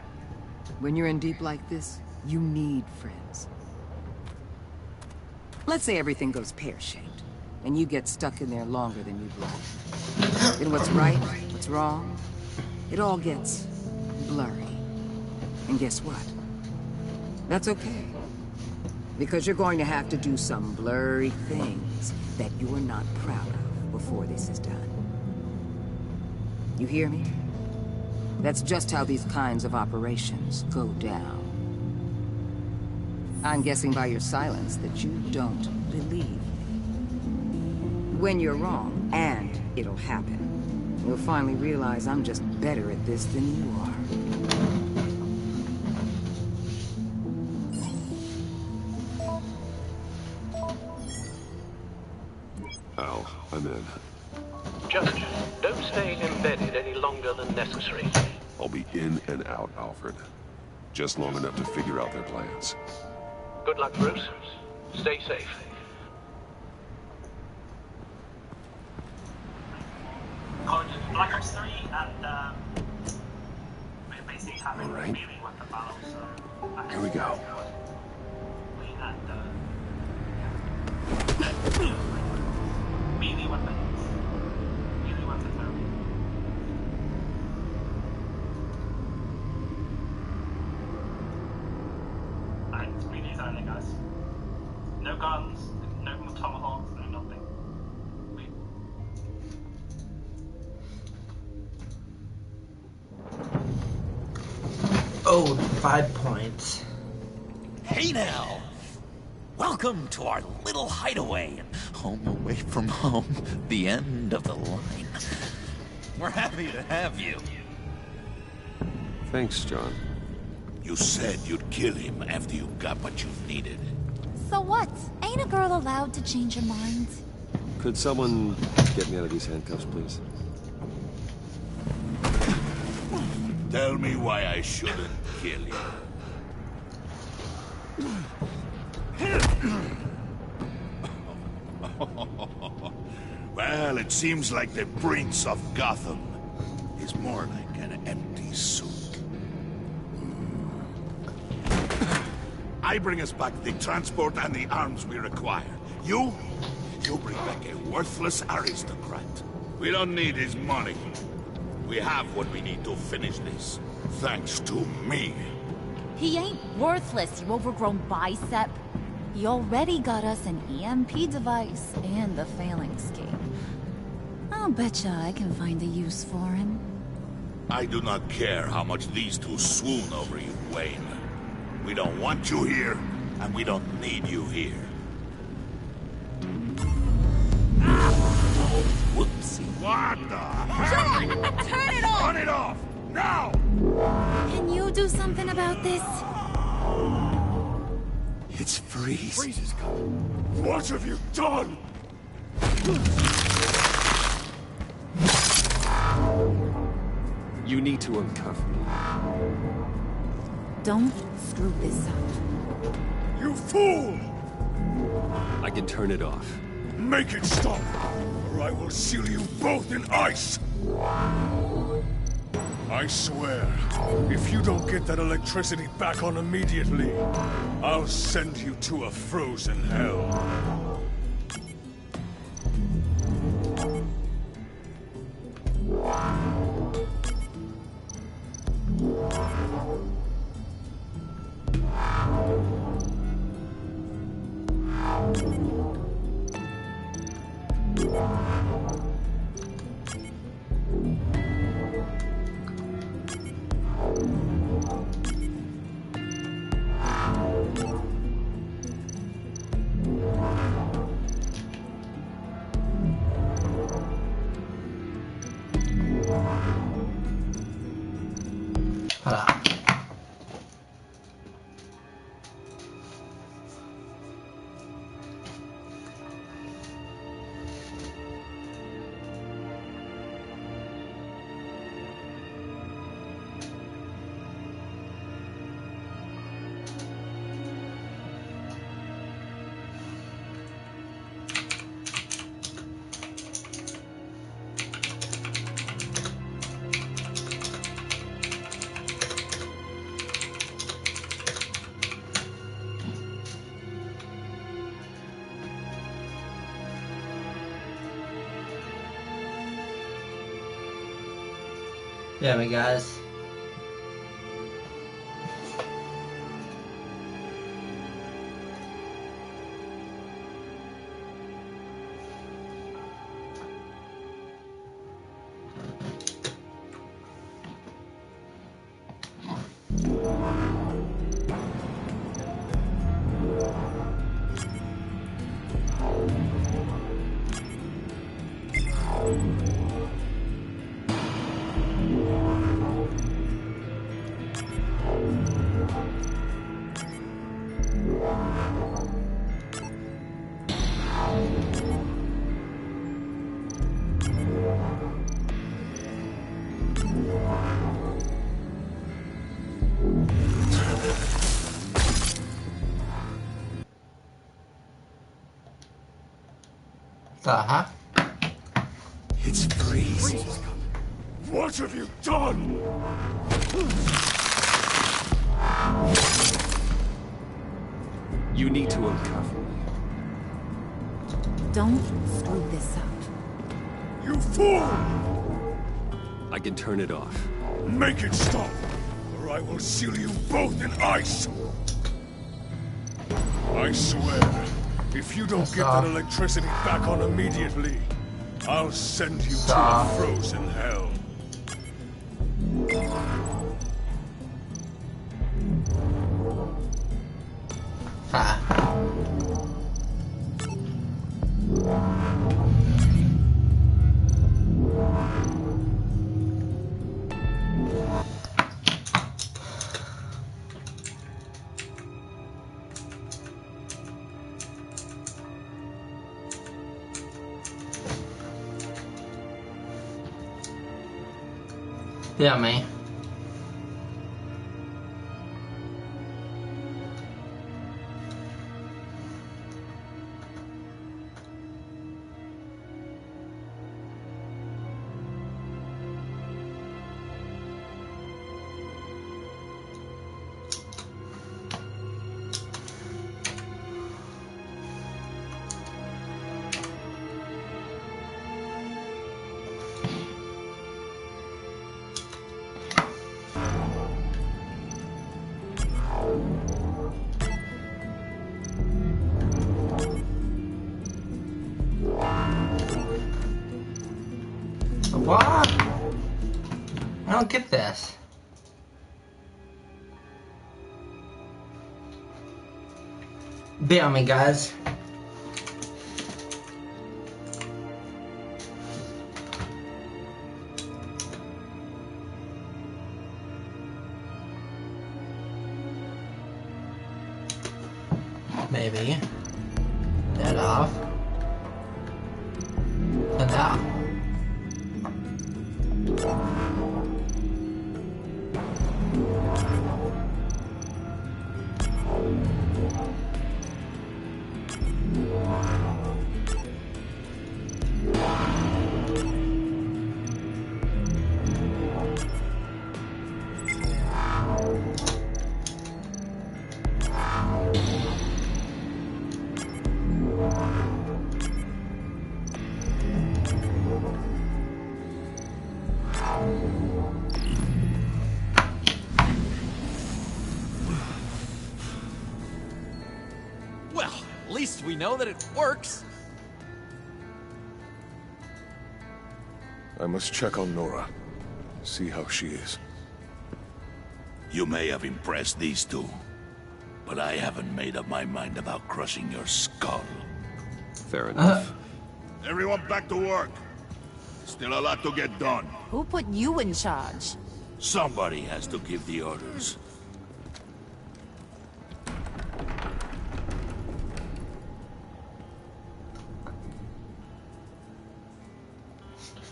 When you're in deep like this, you need friends. Let's say everything goes pear-shaped, and you get stuck in there longer than you'd like. Then what's right, what's wrong, it all gets blurry. And guess what? That's okay. Because you're going to have to do some blurry things that you're not proud of before this is done. You hear me? That's just how these kinds of operations go down. I'm guessing by your silence that you don't believe me. When you're wrong, and it'll happen, you'll finally realize I'm just better at this than you are. Al, I'm in. Judge, don't stay embedded any longer than necessary. I'll be in and out, Alfred. Just long enough to figure out their plans. Good luck, Bruce. Stay safe. Black Ops 3 and we're basically having all right. melee weapon battles. So Here we go. We had melee weapons. Melee weapons only. And melees only, guys. No guns, no tomahawks, no nothing. Oh, 5 points. Hey now! Welcome to our little hideaway, home away from home, the end of the line. We're happy to have you. Thanks, John. You said you'd kill him after you got what you needed. So what? Ain't a girl allowed to change her mind? Could someone get me out of these handcuffs, please? Tell me why I shouldn't kill you. Well, it seems like the Prince of Gotham is more like an empty suit. I bring us back the transport and the arms we require. You bring back a worthless aristocrat. We don't need his money. We have what we need to finish this. Thanks to me. He ain't worthless, you overgrown bicep. He already got us an EMP device and the phalanx key. I'll betcha I can find a use for him. I do not care how much these two swoon over you, Wayne. We don't want you here, and we don't need you here. Whoopsie. What the? John! Turn it off! Turn it off! Now! Can you do something about this? It's Freeze. Freeze is coming. What have you done? You need to uncuff me. Don't screw this up. You fool! I can turn it off. Make it stop, or I will seal you both in ice! I swear, if you don't get that electricity back on immediately, I'll send you to a frozen hell. Yeah, my guys. Uh-huh. It's Freeze. What have you done? You need to uncuff me. Don't screw this up. You fool! I can turn it off. Make it stop, or I will seal you both in ice! I swear, if you don't get that electricity back on immediately, I'll send you to a frozen hell. Yeah, man. I don't get this. Bear me, guys. Maybe. That off. And that. Well, at least we know that it works. I must check on Nora. See how she is. You may have impressed these two, but I haven't made up my mind about crushing your skull. Fair enough. Everyone back to work. Still a lot to get done. Who put you in charge? Somebody has to give the orders.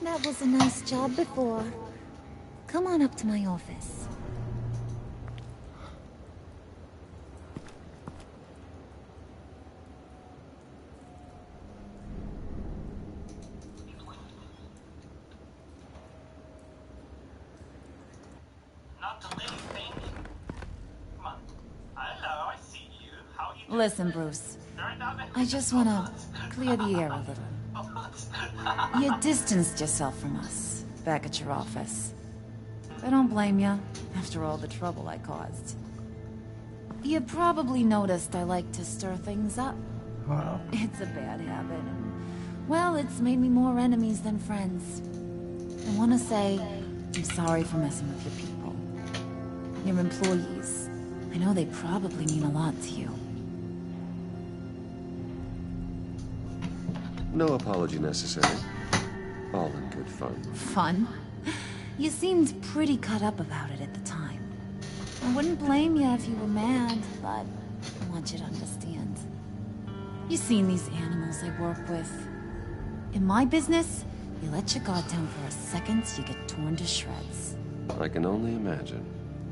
That was a nice job before. Come on up to my office. Listen, Bruce. I just wanna clear the air a little. You distanced yourself from us, back at your office. I don't blame you, after all the trouble I caused. You probably noticed I like to stir things up. Wow. It's a bad habit, and, well, it's made me more enemies than friends. I want to say I'm sorry for messing with your people. Your employees. I know they probably mean a lot to you. No apology necessary. All in good fun. Fun? You seemed pretty cut up about it at the time. I wouldn't blame you if you were mad, but I want you to understand. You've seen these animals I work with. In my business, you let your guard down for a second, you get torn to shreds. I can only imagine.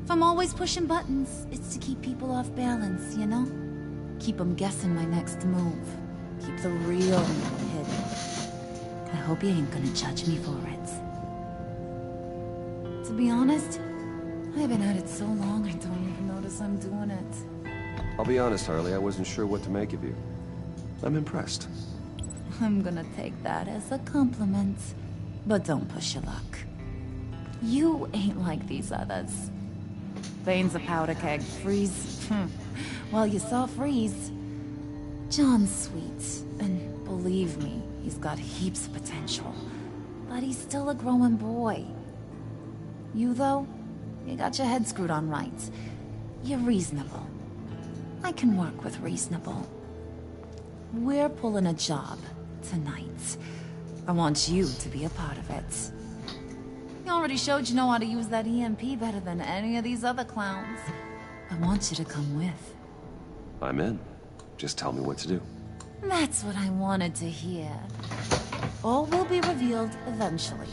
If I'm always pushing buttons, it's to keep people off balance, you know? Keep them guessing my next move. Keep the real me hidden. I hope you ain't gonna judge me for it. To be honest, I've been at it so long I don't even notice I'm doing it. I'll be honest, Harley, I wasn't sure what to make of you. I'm impressed. I'm gonna take that as a compliment. But don't push your luck. You ain't like these others. Bane's a powder keg. Freeze. Well, you saw Freeze. John's sweet, and believe me, he's got heaps of potential. But he's still a growing boy. You, though, you got your head screwed on right. You're reasonable. I can work with reasonable. We're pulling a job tonight. I want you to be a part of it. You already showed you know how to use that EMP better than any of these other clowns. I want you to come with. I'm in. Just tell me what to do. That's what I wanted to hear. All will be revealed eventually.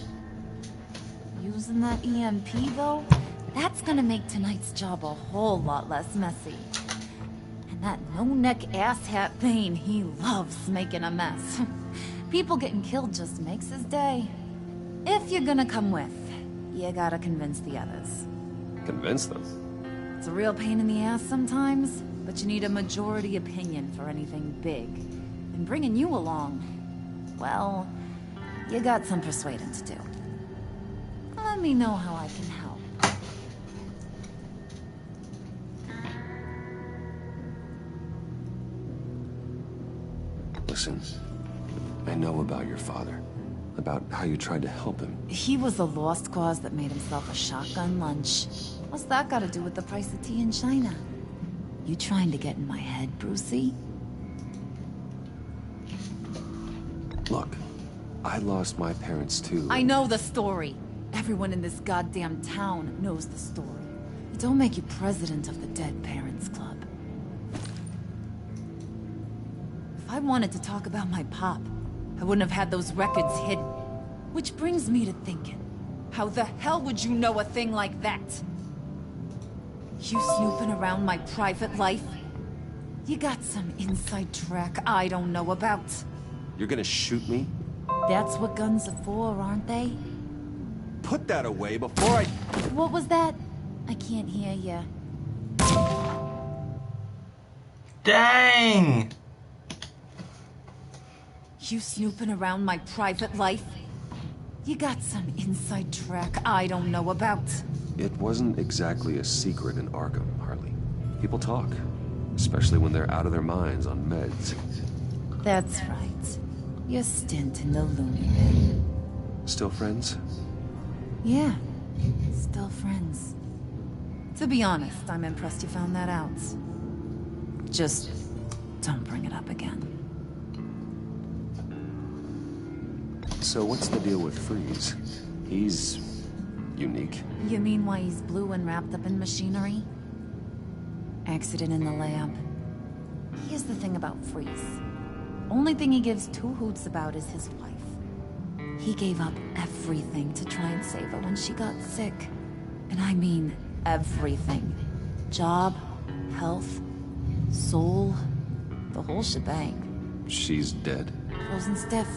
Using that EMP, though, that's gonna make tonight's job a whole lot less messy. And that no-neck asshat Bane, he loves making a mess. People getting killed just makes his day. If you're gonna come with, you gotta convince the others. Convince them? It's a real pain in the ass sometimes, but you need a majority opinion for anything big. And bringing you along, well, you got some persuading to do. Let me know how I can help. Listen, I know about your father. about how you tried to help him. He was a lost cause that made himself a shotgun lunch. What's that got to do with the price of tea in China? You trying to get in my head, Brucey? Look, I lost my parents too. I know the story. Everyone in this goddamn town knows the story. It don't make you president of the Dead Parents Club. If I wanted to talk about my pop, I wouldn't have had those records hidden. Which brings me to thinking, how the hell would you know a thing like that? You snooping around my private life? You got some inside track I don't know about. You're gonna shoot me? That's what guns are for, aren't they? Put that away before I... What was that? I can't hear ya. Dang! You snooping around my private life? You got some inside track I don't know about. It wasn't exactly a secret in Arkham, Harley. People talk, especially when they're out of their minds on meds. That's right. Your stint in the loony bin. Still friends? Yeah, still friends. To be honest, I'm impressed you found that out. Just don't bring it up again. So what's the deal with Freeze? He's... unique. You mean why he's blue and wrapped up in machinery? Accident in the lab. Here's the thing about Freeze. Only thing he gives two hoots about is his wife. He gave up everything to try and save her when she got sick. And I mean everything. Job, health, soul, the whole shebang. She's dead? Frozen stiff.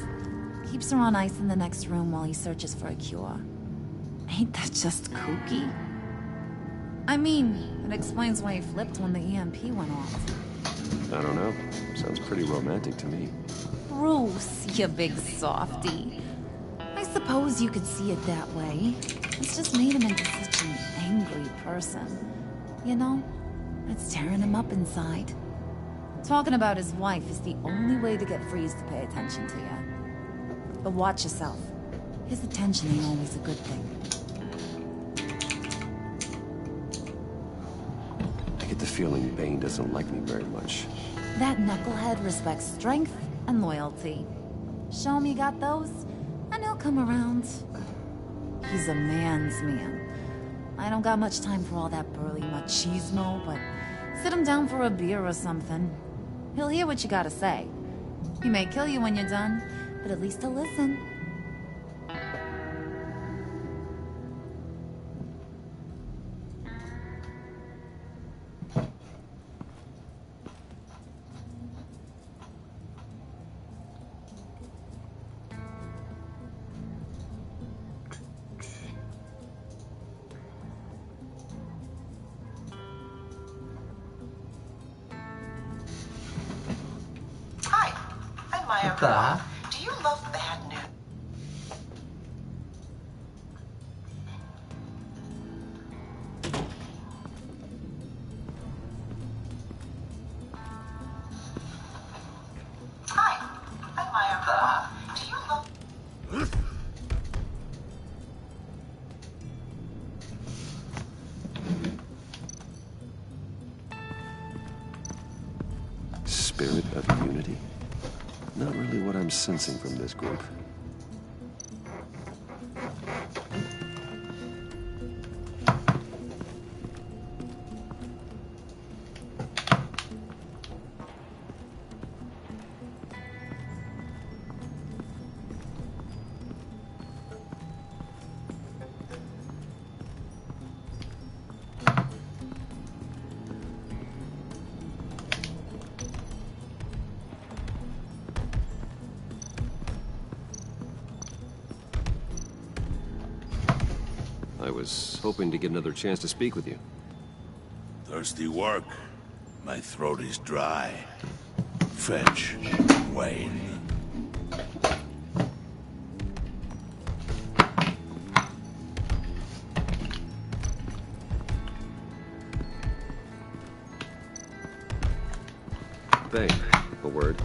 Keeps her on ice in the next room while he searches for a cure. Ain't that just kooky? I mean, it explains why he flipped when the EMP went off. I don't know. Sounds pretty romantic to me. Bruce, you big softy. I suppose you could see it that way. It's just made him into such an angry person. You know, it's tearing him up inside. Talking about his wife is the only way to get Freeze to pay attention to you. But watch yourself. His attention ain't always a good thing. I get the feeling Bane doesn't like me very much. That knucklehead respects strength and loyalty. Show him you got those, and he'll come around. He's a man's man. I don't got much time for all that burly machismo, but sit him down for a beer or something. He'll hear what you gotta say. He may kill you when you're done, but at least he'll listen. Tá. Do you love bad news? Hi, I'm Maya. Do you love... Spirit of unity? Not really what I'm sensing from this group. I was hoping to get another chance to speak with you. Thirsty work. My throat is dry. Fetch, Wayne. Bane, a word.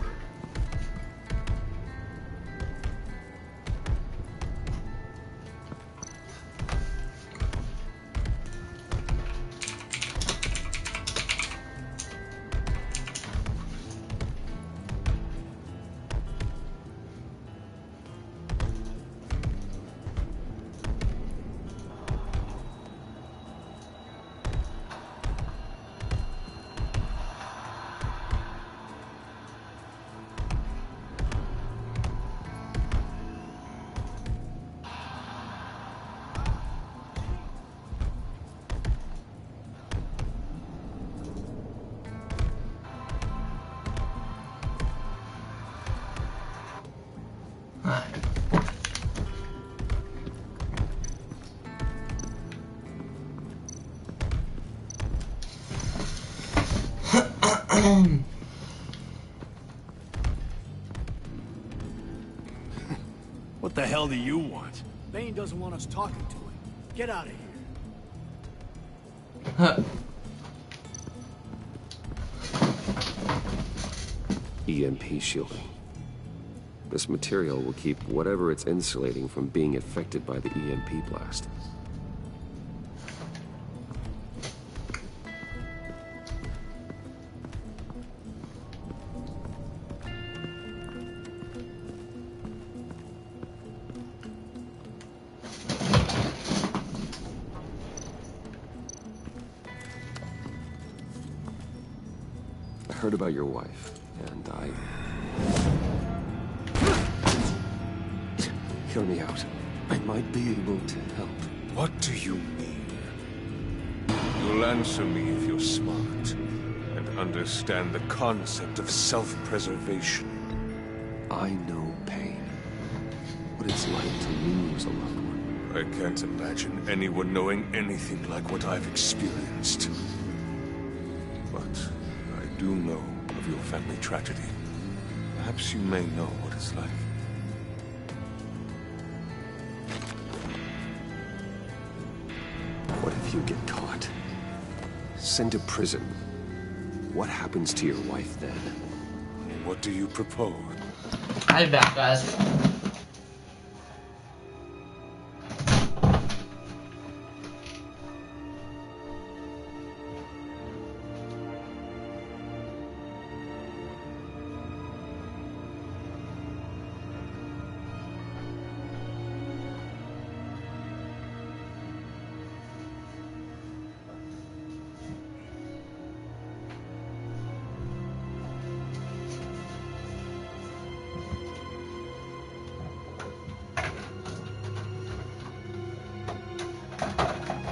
What the hell do you want? Bane doesn't want us talking to him. Get out of here. EMP shielding. This material will keep whatever it's insulating from being affected by the EMP blast. I heard about your wife, and Hear me out. I might be able to help. What do you mean? You'll answer me if you're smart and understand the concept of self-preservation. I know pain. What it's like to lose a loved one. I can't imagine anyone knowing anything like what I've experienced. But I do know of your family tragedy. Perhaps you may know what it's like. What if you get caught? Sent to prison? What happens to your wife then? What do you propose? I'm back, guys.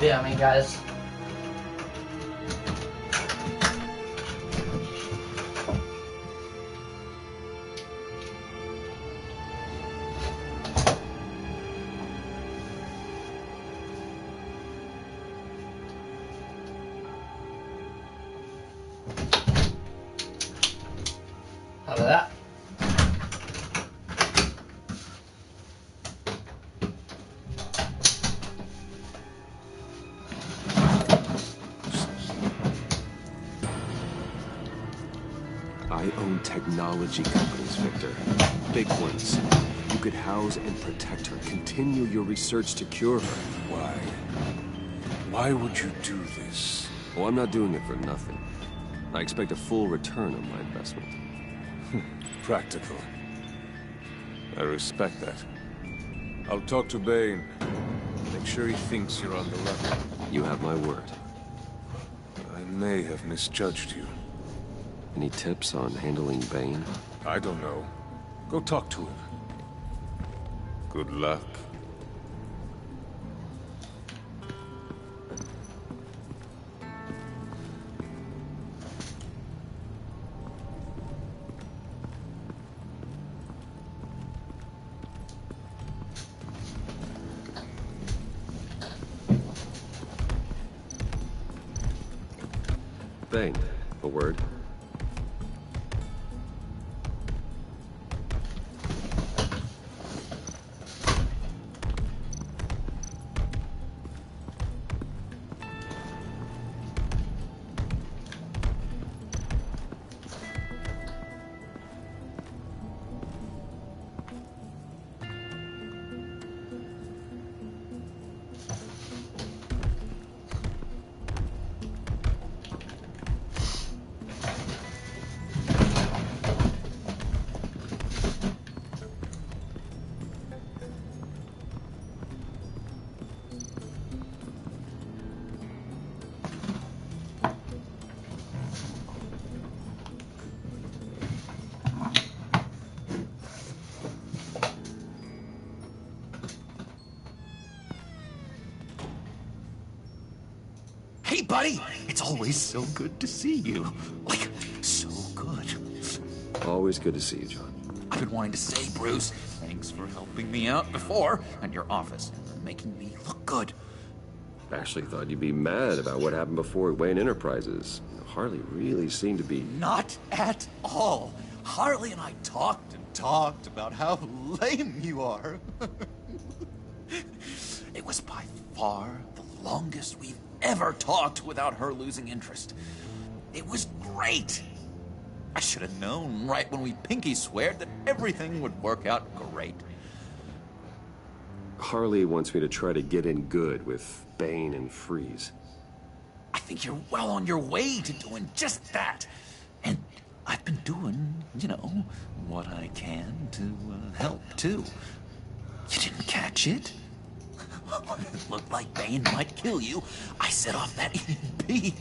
Yeah, I mean, guys. How about that? I own technology companies, Victor. Big ones. You could house and protect her. Continue your research to cure her. Why? Why would you do this? Oh, I'm not doing it for nothing. I expect a full return on my investment. Practical. I respect that. I'll talk to Bane. Make sure he thinks you're on the level. You have my word. I may have misjudged you. Any tips on handling Bane? I don't know. Go talk to him. Good luck. Bane, a word? Hey, buddy! It's always so good to see you. Like, so good. Always good to see you, John. I've been wanting to say, Bruce, thanks for helping me out before at your office and for making me look good. actually thought you'd be mad about what happened before Wayne Enterprises. Harley really seemed to be... Not at all. Harley and I talked and talked about how lame you are. It was by far the longest we've ever talked without her losing interest. It was great. I should have known right when we pinky sweared that everything would work out great. Harley wants me to try to get in good with Bane and Freeze. I think you're well on your way to doing just that. And I've been doing, you know, what I can to help, too. You didn't catch it? It looked like Bane might kill you. I set off that EMP,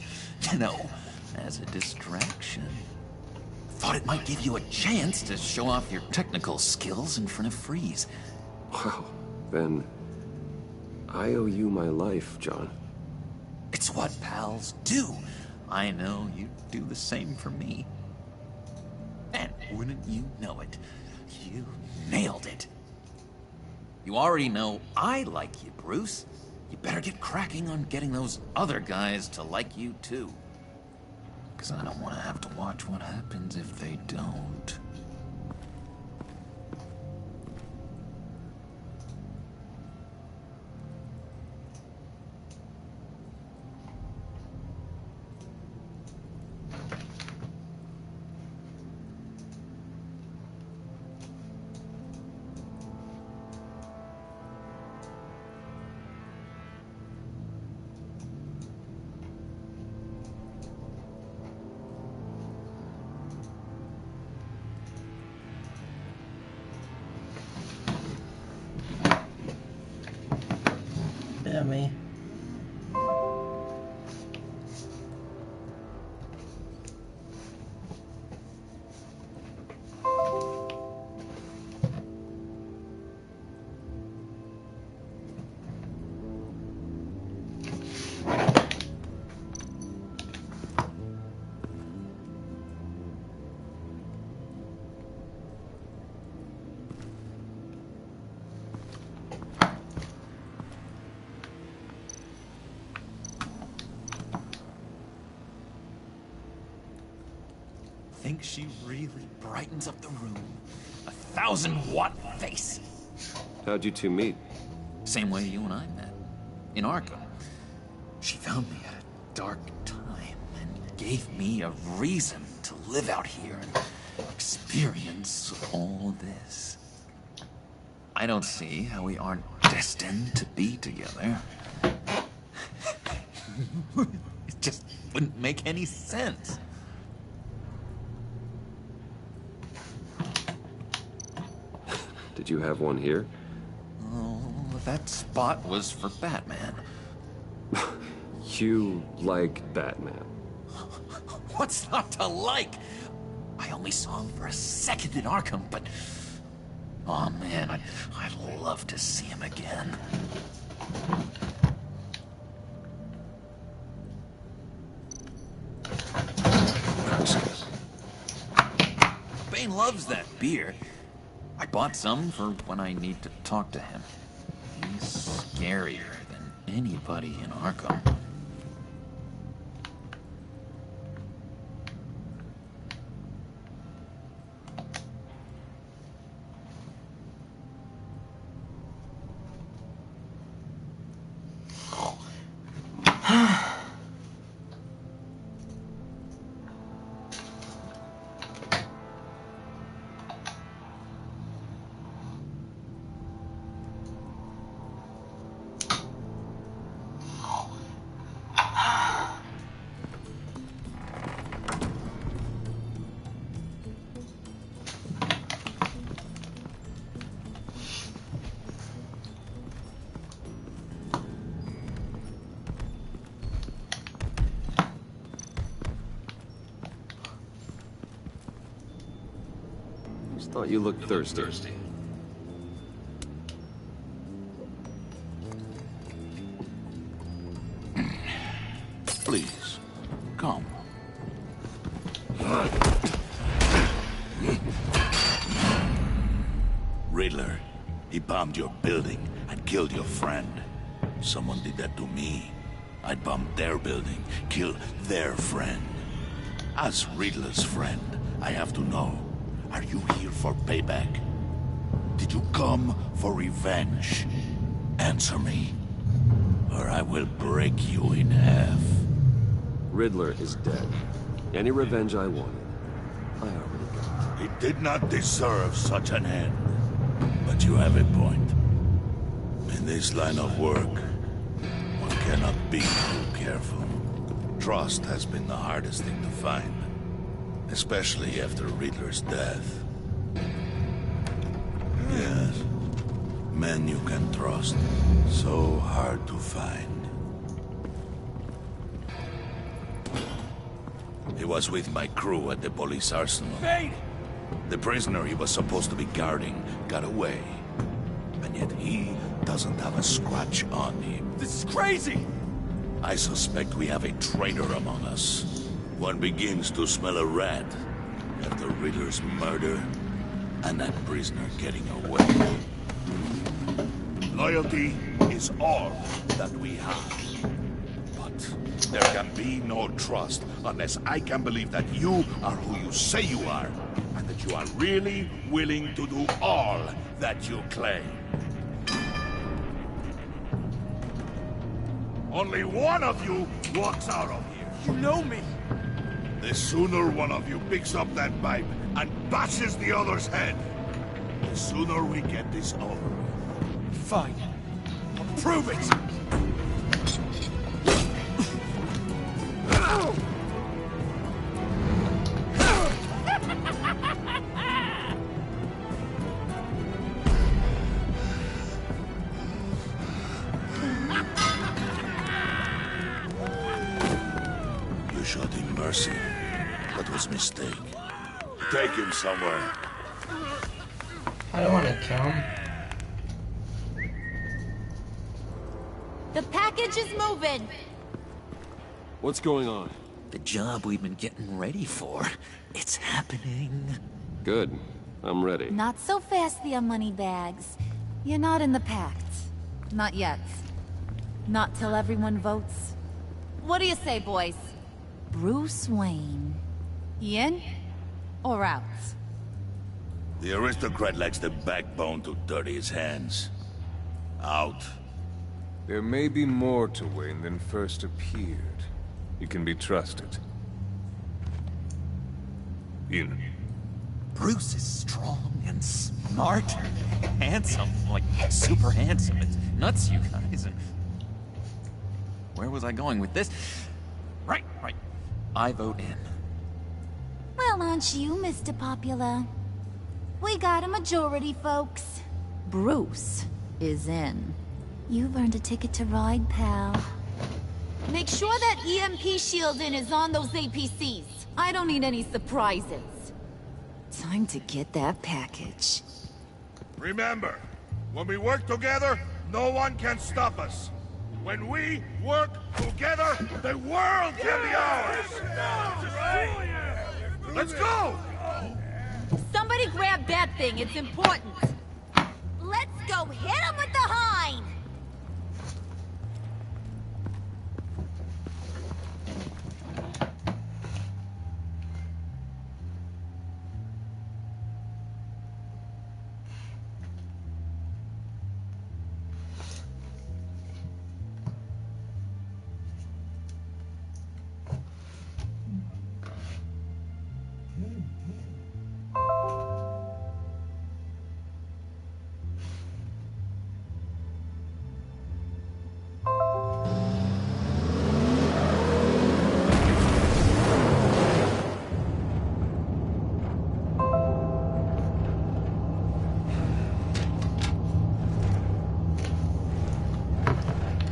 you know, as a distraction. Thought it might give you a chance to show off your technical skills in front of Freeze. Wow, then I owe you my life, John. It's what pals do. I know you'd do the same for me. And wouldn't you know it, you nailed it. You already know I like you, Bruce. You better get cracking on getting those other guys to like you, too. Because I don't want to have to watch what happens if they don't. Me. Think she really brightens up the room. 1,000-watt face. How'd you two meet? Same way you and I met. In Arkham. She found me at a dark time and gave me a reason to live out here and experience all this. I don't see how we aren't destined to be together. It just wouldn't make any sense. Did you have one here? Oh, that spot was for Batman. You like Batman? What's not to like? I only saw him for a second in Arkham, but... oh man, I'd love to see him again. Bane loves that beer. I bought some for when I need to talk to him. He's scarier than anybody in Arkham. Thought you looked thirsty. Please, come. Riddler, he bombed your building and killed your friend. Someone did that to me. I'd bomb their building, kill their friend. As Riddler's friend, I have to know, are you here for payback? Did you come for revenge? Answer me, or I will break you in half. Riddler is dead. Any revenge I wanted, I already got. He did not deserve such an end. But you have a point. In this line of work, one cannot be too careful. Trust has been the hardest thing to find, especially after Riddler's death. Yes, men you can trust, so hard to find. He was with my crew at the police arsenal. Bane! The prisoner he was supposed to be guarding got away. And yet he doesn't have a scratch on him. This is crazy! I suspect we have a traitor among us. One begins to smell a rat after Riddler's murder and that prisoner getting away. Loyalty is all that we have. But there can be no trust unless I can believe that you are who you say you are, and that you are really willing to do all that you claim. Only one of you walks out of here. You know me! The sooner one of you picks up that pipe and bashes the other's head, the sooner we get this over with. Fine. I'll prove it! You showed him mercy. That was a mistake. Take him somewhere. I don't want to kill him. The package is moving. What's going on? The job we've been getting ready for. It's happening. Good. I'm ready. Not so fast, the money bags. You're not in the pact. Not yet. Not till everyone votes. What do you say, boys? Bruce Wayne. In or out? The aristocrat lacks the backbone to dirty his hands. Out. There may be more to Wayne than first appeared. He can be trusted. In. Bruce is strong and smart, handsome, like super handsome. It's nuts, you guys. And where was I going with this? Right. I vote in. Well, aren't you, Mr. Popular? We got a majority, folks. Bruce is in. You've earned a ticket to ride, pal. Make sure that EMP shielding is on those APCs. I don't need any surprises. Time to get that package. Remember, when we work together, no one can stop us. When we work together, the world can be ours! Let's go! Somebody grab that thing, it's important. Let's go hit him with the hind!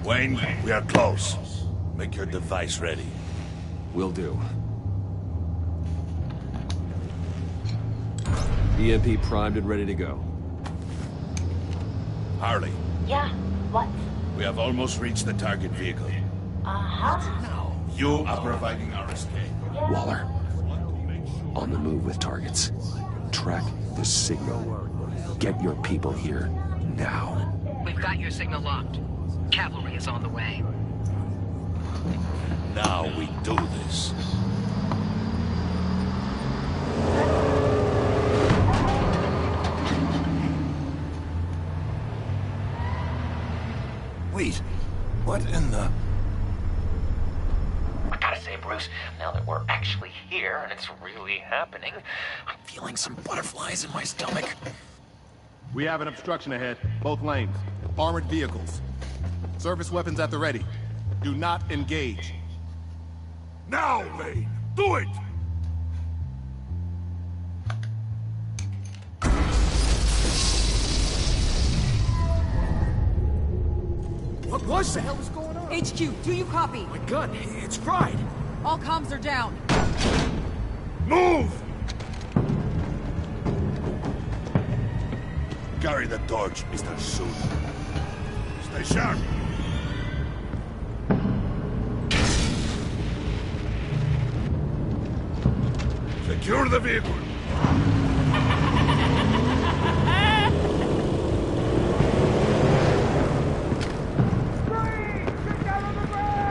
Wayne, we are close. Make your device ready. Will do. EMP primed and ready to go. Harley. Yeah, what? We have almost reached the target vehicle. Uh-huh. You are providing our escape. Waller. On the move with targets. Track the signal. Get your people here now. We've got your signal locked. Cavalry is on the way. Now we do this. Wait, what in the... I gotta say, Bruce, now that we're actually here and it's really happening, I'm feeling some butterflies in my stomach. We have an obstruction ahead, both lanes. Armored vehicles. Service weapons at the ready. Do not engage. Now, Lane! Do it! What was that? What the hell was going on? HQ, do you copy? My gun, it's fried. All comms are down. Move! Carry the torch, Mr. Soon. Stay sharp. Secure the vehicle.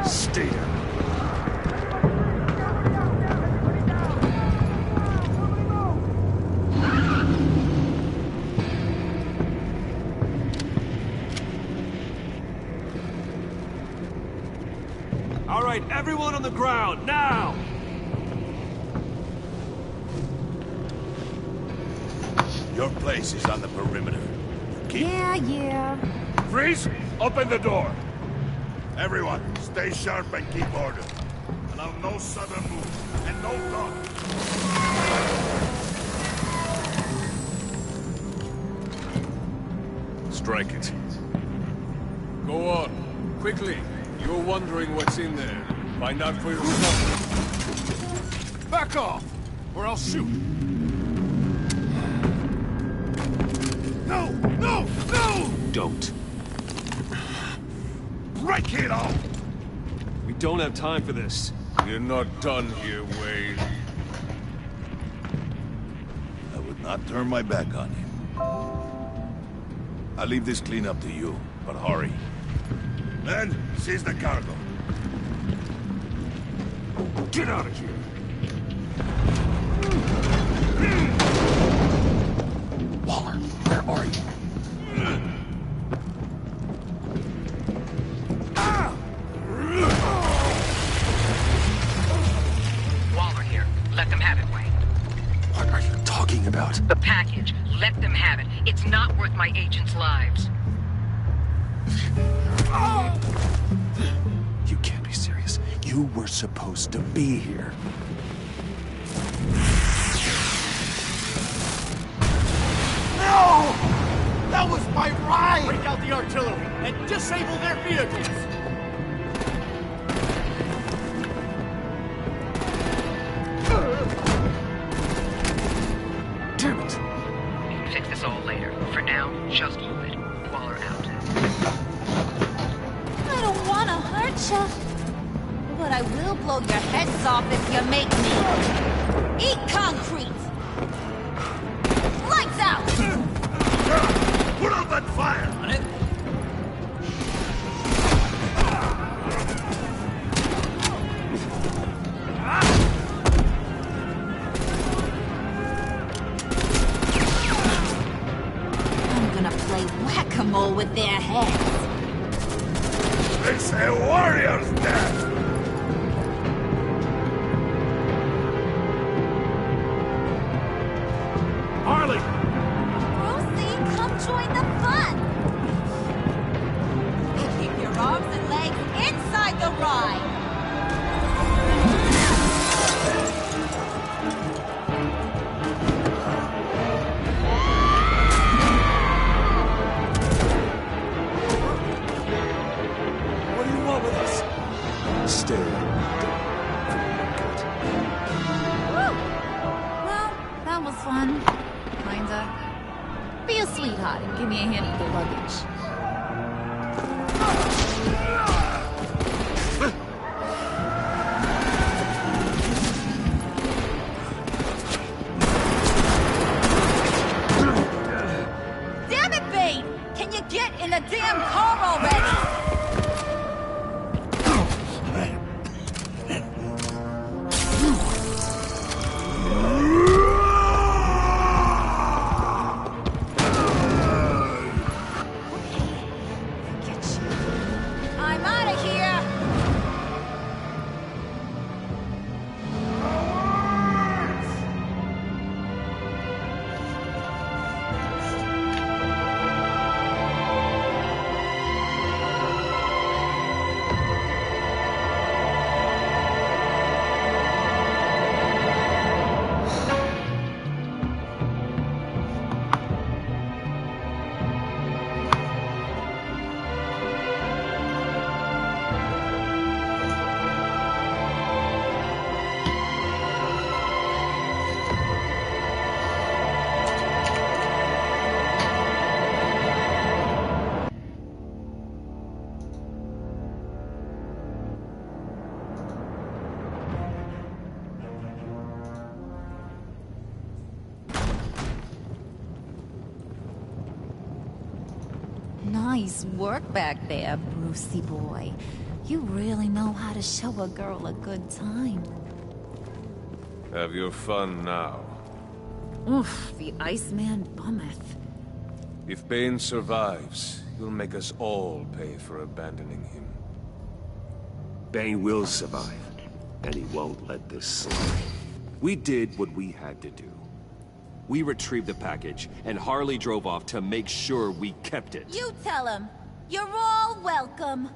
Stay down. All right, everyone on the ground, now! Your place is on the perimeter. Yeah. Freeze! Open the door! Everyone, stay sharp and keep order. Allow no sudden move, and no talk. Strike it. Go on. Quickly. You're wondering what's in there. Find out for yourself. Back off, or I'll shoot. No! No! No! Don't. Break it off! We don't have time for this. You're not done here, Wade. I would not turn my back on him. I'll leave this cleanup to you, but hurry. Then, seize the cargo. Get out of here! Waller, where are you? Waller here. Let them have it, Wayne. What are you talking about? The package. Let them have it. It's not worth my agents' lives. You can't be serious. You were supposed to be here. No! That was my ride! Break out the artillery and disable their vehicles! Damn it! We can fix this all later. For now, just hold it. Waller out. I don't want to hurt you, but I will blow your heads off if you make me eat concrete. Lights out! Put out that fire! On it. I'm gonna play whack-a-mole with their heads. It's a warrior's death! Harley! Rosie, come join the fun! Keep your arms and legs inside the ride! What do you want with us? Stay. Woo! Well, that was fun. Kinda. Be a sweetheart and give me a hand with the luggage. Damn it, Bane! Can you get in the damn car already? Nice work back there, Brucey boy. You really know how to show a girl a good time. Have your fun now. Oof, the Iceman bummeth. If Bane survives, he'll make us all pay for abandoning him. Bane will survive, and he won't let this slide. We did what we had to do. We retrieved the package, and Harley drove off to make sure we kept it. You tell him. You're all welcome.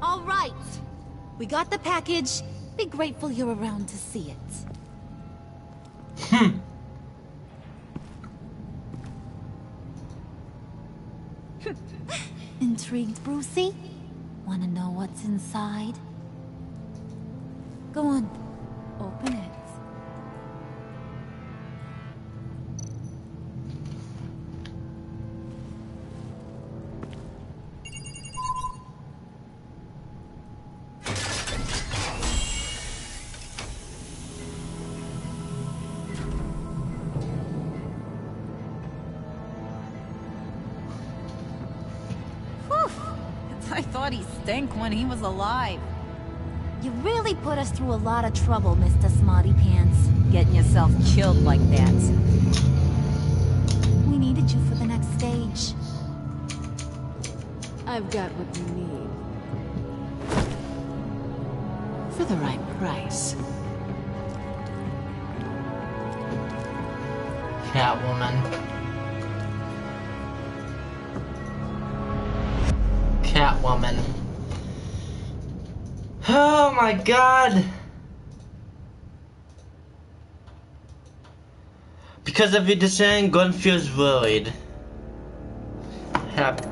All right. We got the package. Be grateful you're around to see it. Intrigued, Brucey? Wanna know what's inside? Go on. Open it. I thought he stank when he was alive. You really put us through a lot of trouble, Mr. Smarty Pants. Getting yourself killed like that. We needed you for the next stage. I've got what you need. For the right price. Catwoman. Catwoman. Oh my god! Because of your decision, Gunn feels worried. Happy.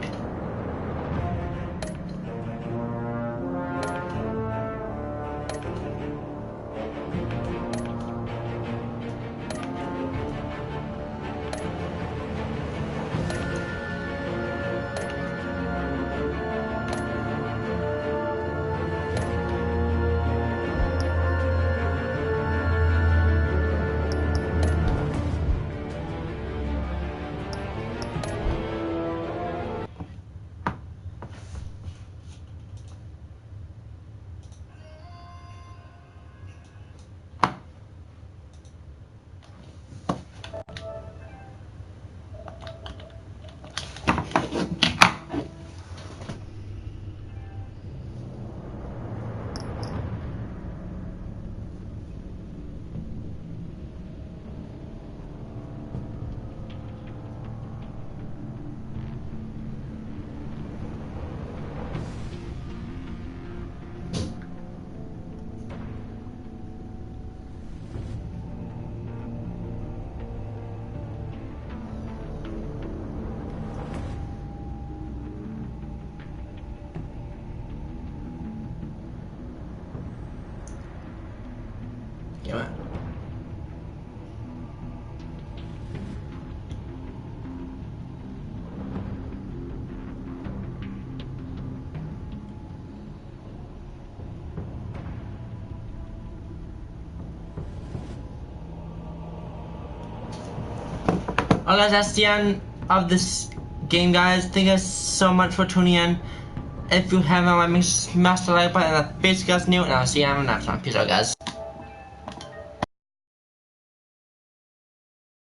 Well guys, that's the end of this game, guys. Thank you guys so much for tuning in. If you haven't, let me smash the like button. That's basically us new, and I'll see you on the next one. Peace out, guys.